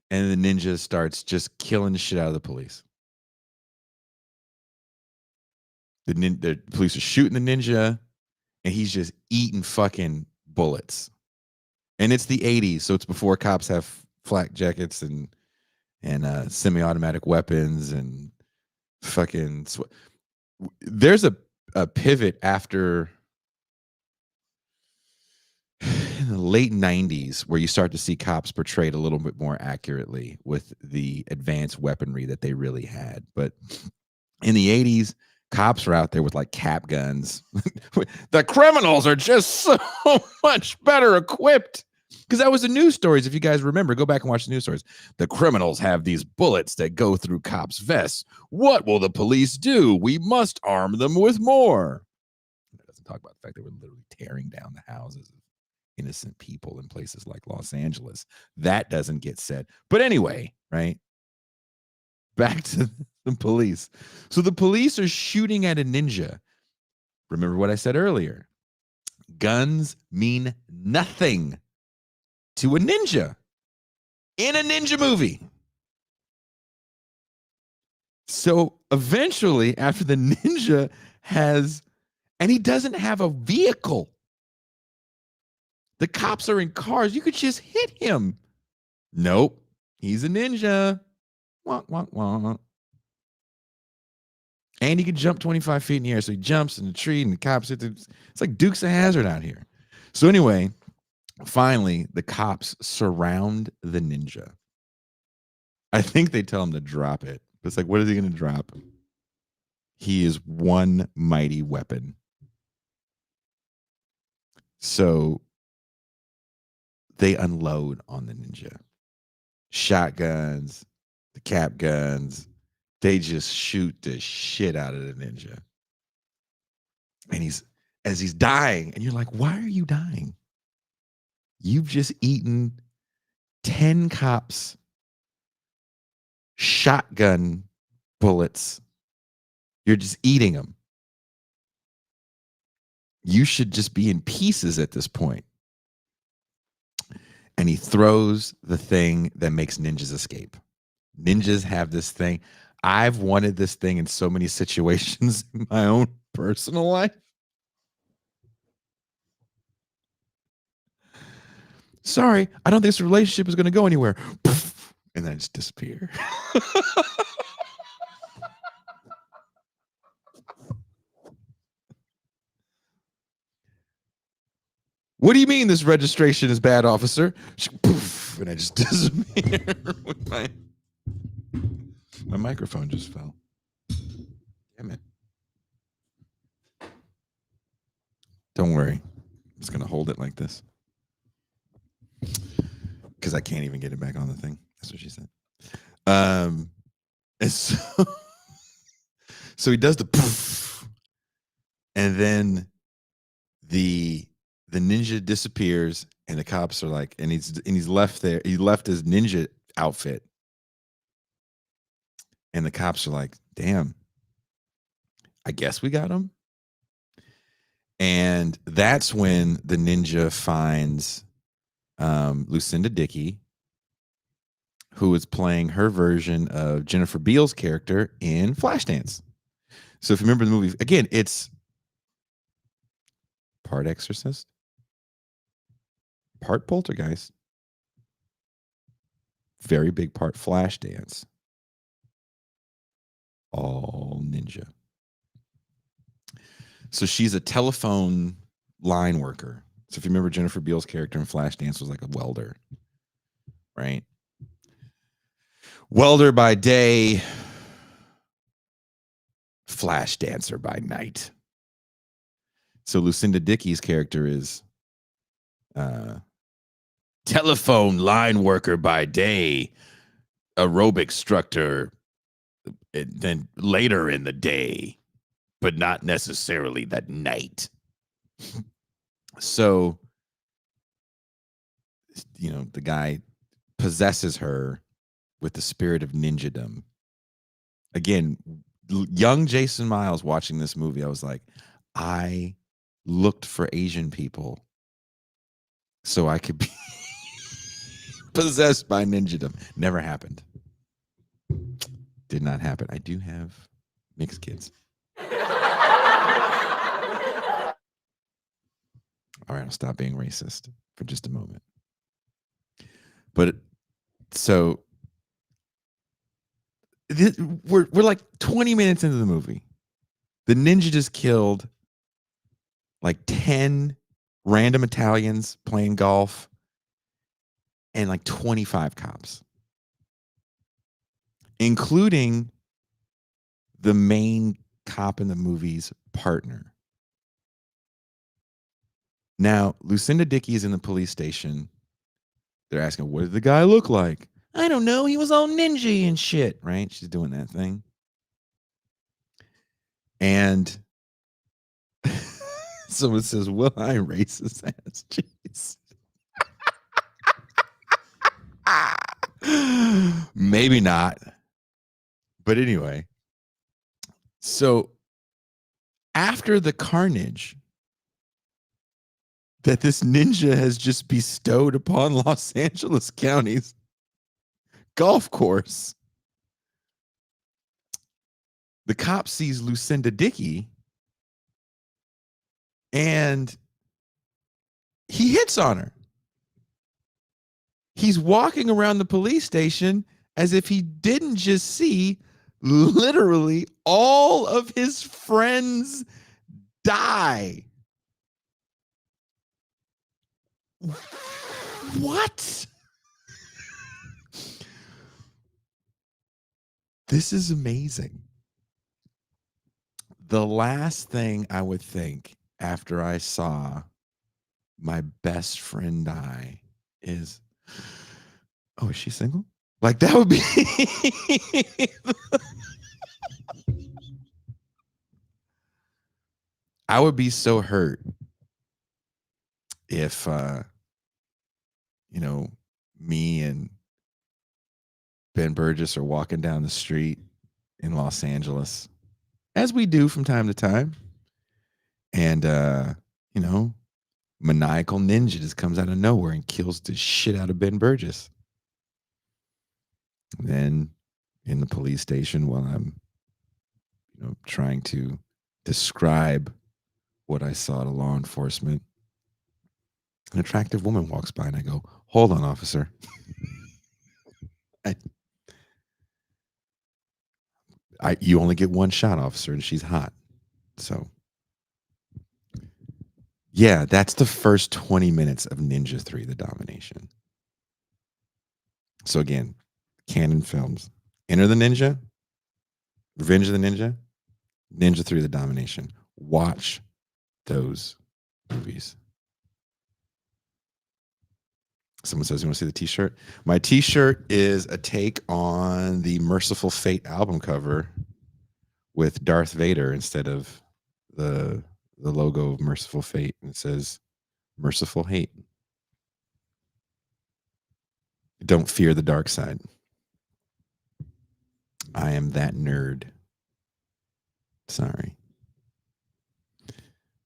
and the ninja starts just killing the shit out of the police. The police are shooting the ninja, and he's just eating fucking bullets. And it's the 80s, so it's before cops have flak jackets and semi-automatic weapons and fucking. There's a pivot after in the late 90s where you start to see cops portrayed a little bit more accurately with the advanced weaponry that they really had. But in the 80s, cops were out there with like cap guns. The criminals are just so much better equipped. Because that was the news stories. If you guys remember, go back and watch the news stories. The criminals have these bullets that go through cops' vests. What will the police do? We must arm them with more. That doesn't talk about the fact they were literally tearing down the houses of innocent people in places like Los Angeles. That doesn't get said. But anyway, right? Back to the police. So the police are shooting at a ninja. Remember what I said earlier. Guns mean nothing to a ninja in a ninja movie. So eventually, after the ninja and he doesn't have a vehicle. The cops are in cars. You could just hit him. Nope. He's a ninja. Wah, wah, wah. And he can jump 25 feet in the air. So he jumps in the tree and the cops hit it's like Dukes of Hazzard out here. So anyway, Finally, the cops surround the ninja. I think they tell him to drop it. It's like, what is he going to drop? He is one mighty weapon. So they unload on the ninja. Shotguns, the cap guns, they just shoot the shit out of the ninja. And as he's dying, and you're like, why are you dying? You've just eaten 10 cops, shotgun bullets. You're just eating them. You should just be in pieces at this point. And he throws the thing that makes ninjas escape. Ninjas have this thing. I've wanted this thing in so many situations in my own personal life. Sorry, I don't think this relationship is going to go anywhere. And then just disappear. What do you mean this registration is bad, officer? And I just disappear with my microphone just fell. Damn it. Don't worry. I'm just going to hold it like this. Because I can't even get it back on the thing. That's what she said. And so, so he does the poof. And then the ninja disappears, and the cops are like, and he's left there. He left his ninja outfit. And the cops are like, damn, I guess we got him. And that's when the ninja finds Lucinda Dickey, who is playing her version of Jennifer Beals' character in Flashdance. So if you remember the movie, again, it's part Exorcist, part Poltergeist, very big part Flashdance, all ninja. So she's a telephone line worker. So if you remember, Jennifer Beals' character in Flashdance was like a welder, right? Welder by day, flash dancer by night. So Lucinda Dickey's character is telephone line worker by day, aerobic instructor, then later in the day, but not necessarily that night. So, you know, the guy possesses her with the spirit of ninjadom. Again, young Jason Myles watching this movie, I was like, I looked for Asian people so I could be possessed by ninjadom. Never happened. Did not happen. I do have mixed kids. All right, I'll stop being racist for just a moment. But so we're like 20 minutes into the movie. The ninja just killed like 10 random Italians playing golf and like 25 cops, including the main cop in the movie's partner. Now, Lucinda Dickey is in the police station. They're asking, what did the guy look like? I don't know. He was all ninja and shit, right? She's doing that thing. And someone says, well, I racist ass. Jeez. Maybe not. But anyway. So after the carnage that this ninja has just bestowed upon Los Angeles County's golf course, the cop sees Lucinda Dickey and he hits on her. He's walking around the police station as if he didn't just see literally all of his friends die. What? This is amazing. The last thing I would think after I saw my best friend die is, oh, is she single? Like that would be I would be so hurt if you know, me and Ben Burgess are walking down the street in Los Angeles, as we do from time to time, and you know, maniacal ninja just comes out of nowhere and kills the shit out of Ben Burgess. And then in the police station, while I'm, trying to describe what I saw to law enforcement, an attractive woman walks by, and I go, "Hold on, officer." You only get one shot, officer, and she's hot. So, yeah, that's the first 20 minutes of Ninja 3: The Domination. So again, Canon Films, Enter the Ninja, Revenge of the Ninja, Ninja 3: The Domination. Watch those movies. Someone says, you want to see the t-shirt? My t-shirt is a take on the Merciful Fate album cover with Darth Vader instead of the logo of Merciful Fate. And it says Merciful Hate. Don't fear the dark side. I am that nerd. Sorry.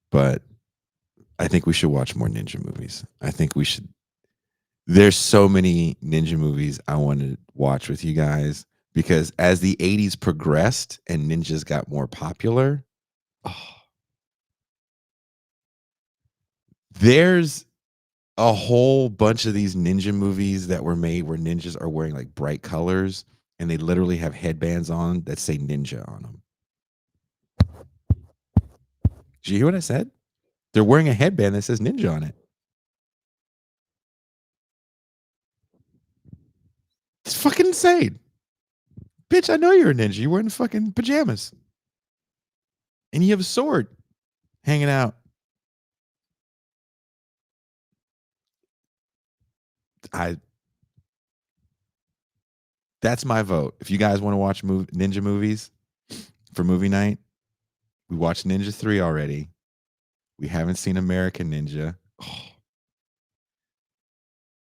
But I think we should watch more ninja movies. I think we should. There's so many ninja movies I want to watch with you guys, because as the 80s progressed and ninjas got more popular, there's a whole bunch of these ninja movies that were made where ninjas are wearing like bright colors and they literally have headbands on that say ninja on them. Did you hear what I said? They're wearing a headband that says ninja on it. It's fucking insane. Bitch, I know you're a ninja. You're wearing fucking pajamas. And you have a sword hanging out. That's my vote. If you guys want to watch ninja movies for movie night, we watched Ninja 3 already. We haven't seen American Ninja. Oh.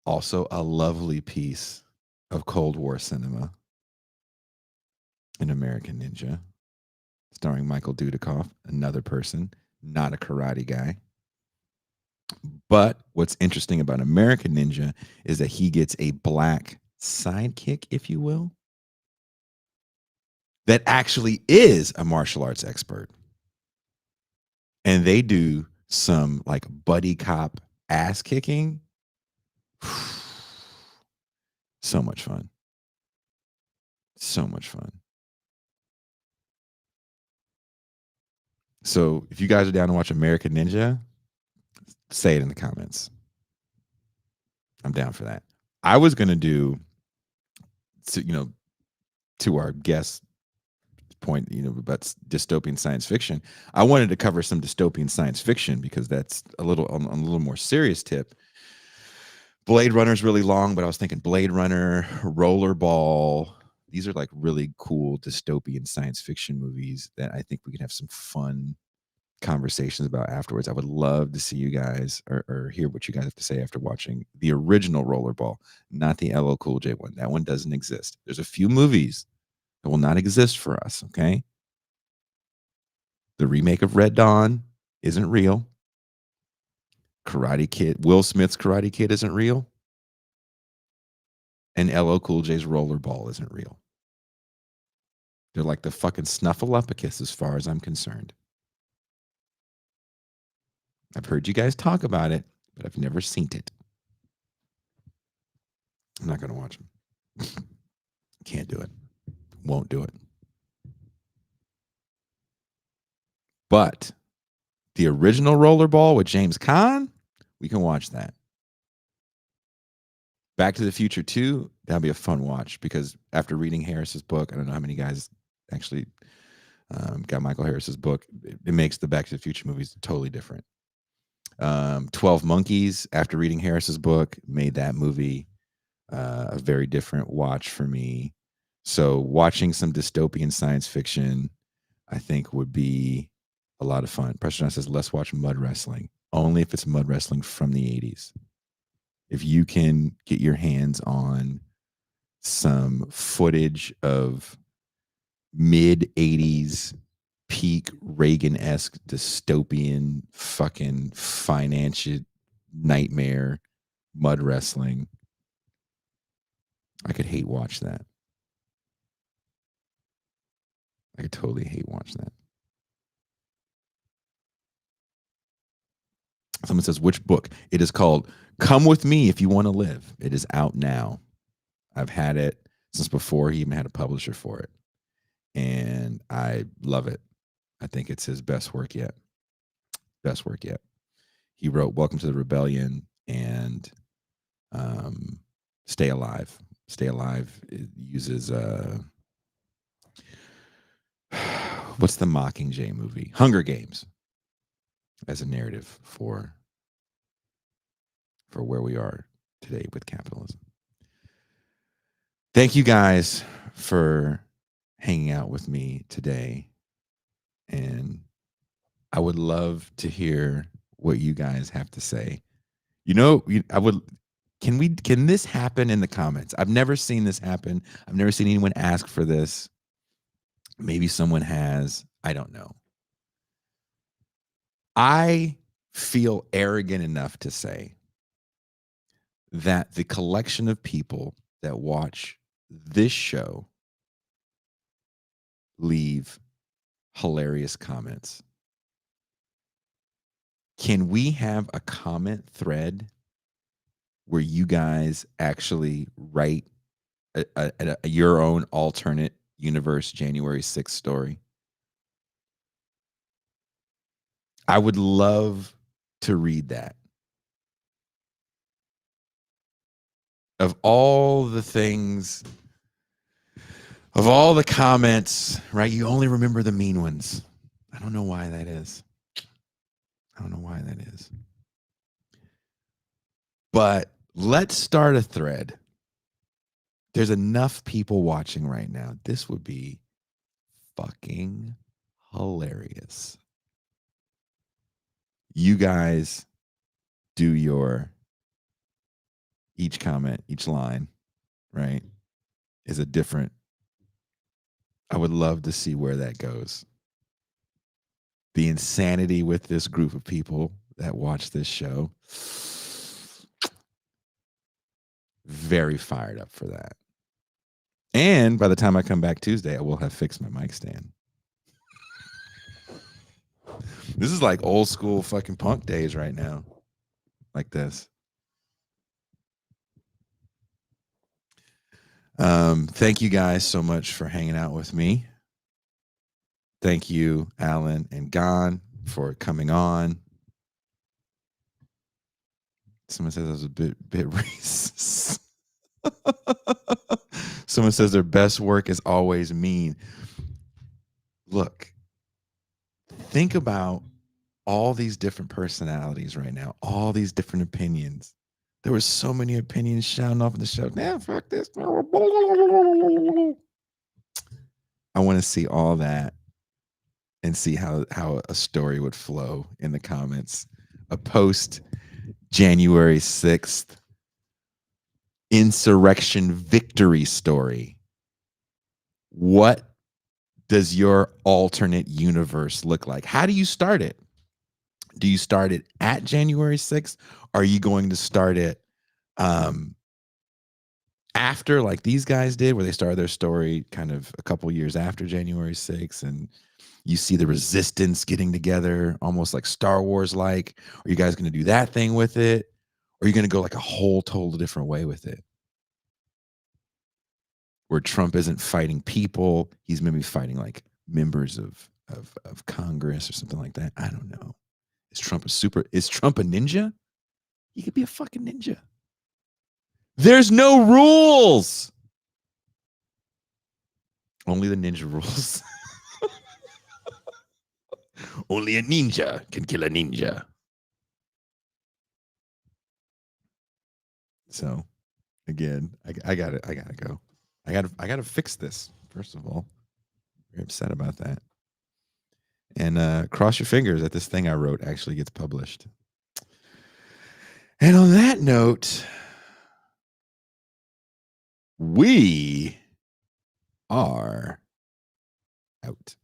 Also, a lovely piece of Cold War cinema, an American Ninja, starring Michael Dudikoff, another person, not a karate guy. But what's interesting about American Ninja is that he gets a black sidekick, if you will, that actually is a martial arts expert. And they do some like buddy cop ass kicking. So much fun. So much fun. So if you guys are down to watch American Ninja, say it in the comments. I'm down for that. I was going to do, to our guest point, about dystopian science fiction. I wanted to cover some dystopian science fiction because that's a little on a little more serious tip. Blade Runner is really long, but I was thinking Blade Runner, Rollerball. These are like really cool dystopian science fiction movies that I think we could have some fun conversations about afterwards. I would love to see you guys or hear what you guys have to say after watching the original Rollerball, not the LL Cool J one. That one doesn't exist. There's a few movies that will not exist for us, okay? The remake of Red Dawn isn't real. Karate Kid, Will Smith's Karate Kid isn't real. And LL Cool J's Rollerball isn't real. They're like the fucking Snuffleupagus as far as I'm concerned. I've heard you guys talk about it, but I've never seen it. I'm not going to watch them. Can't do it. Won't do it. But the original Rollerball with James Caan, we can watch that. Back to the Future 2, that'll be a fun watch, because after reading Harris's book, I don't know how many guys actually got Michael Harris's book. It makes the Back to the Future movies totally different. 12 Monkeys, after reading Harris's book, made that movie a very different watch for me. So watching some dystopian science fiction, I think, would be a lot of fun. Pressure John says, let's watch mud wrestling. Only if it's mud wrestling from the 80s. If you can get your hands on some footage of mid 80s peak Reagan-esque dystopian fucking financial nightmare mud wrestling, I could hate watch that. I could totally hate watch that. Someone says, which book? It is called Come With Me If You Want to Live. It is out now. I've had it since before he even had a publisher for it. And I love it. I think it's his best work yet. Best work yet. He wrote Welcome to the Rebellion and Stay Alive. Stay Alive uses what's the Mockingjay movie? Hunger Games as a narrative for where we are today with capitalism. Thank you guys for hanging out with me today. And I would love to hear what you guys have to say. You know, I would. Can this happen in the comments? I've never seen this happen. I've never seen anyone ask for this. Maybe someone has. I don't know. I feel arrogant enough to say that the collection of people that watch this show leave hilarious comments. Can we have a comment thread where you guys actually write your own alternate universe January 6th story? I would love to read that. Of all the things, of all the comments, right? You only remember the mean ones. I don't know why that is. I don't know why that is. But let's start a thread. There's enough people watching right now. This would be fucking hilarious. You guys do your each comment, each line, right? Is a different. I would love to see where that goes. The insanity with this group of people that watch this show. Very fired up for that. And by the time I come back Tuesday, I will have fixed my mic stand. This is like old school fucking punk days right now. Like this. Thank you guys so much for hanging out with me. Thank you, Alan and Gon, for coming on. Someone says I was a bit racist. Someone says their best work is always mean. Look, think about all these different personalities right now, all these different opinions. There were so many opinions shouting off in the show. Nah, fuck this. I want to see all that and see how a story would flow in the comments. A post January 6th insurrection victory story. What does your alternate universe look like? How do you start it? Do you start it at January 6th? Are you going to start it after, like these guys did, where they started their story kind of a couple years after January 6th, and you see the resistance getting together, almost like Star Wars like? Are you guys going to do that thing with it? Or are you going to go like a whole total different way with it? Where Trump isn't fighting people, he's maybe fighting like members of Congress or something like that. I don't know. Is Trump a ninja? He could be a fucking ninja. There's no rules. Only the ninja rules. Only a ninja can kill a ninja. So, again, I got it. I gotta go. I gotta fix this. First of all, very upset about that. And cross your fingers that this thing I wrote actually gets published. And on that note, we are out.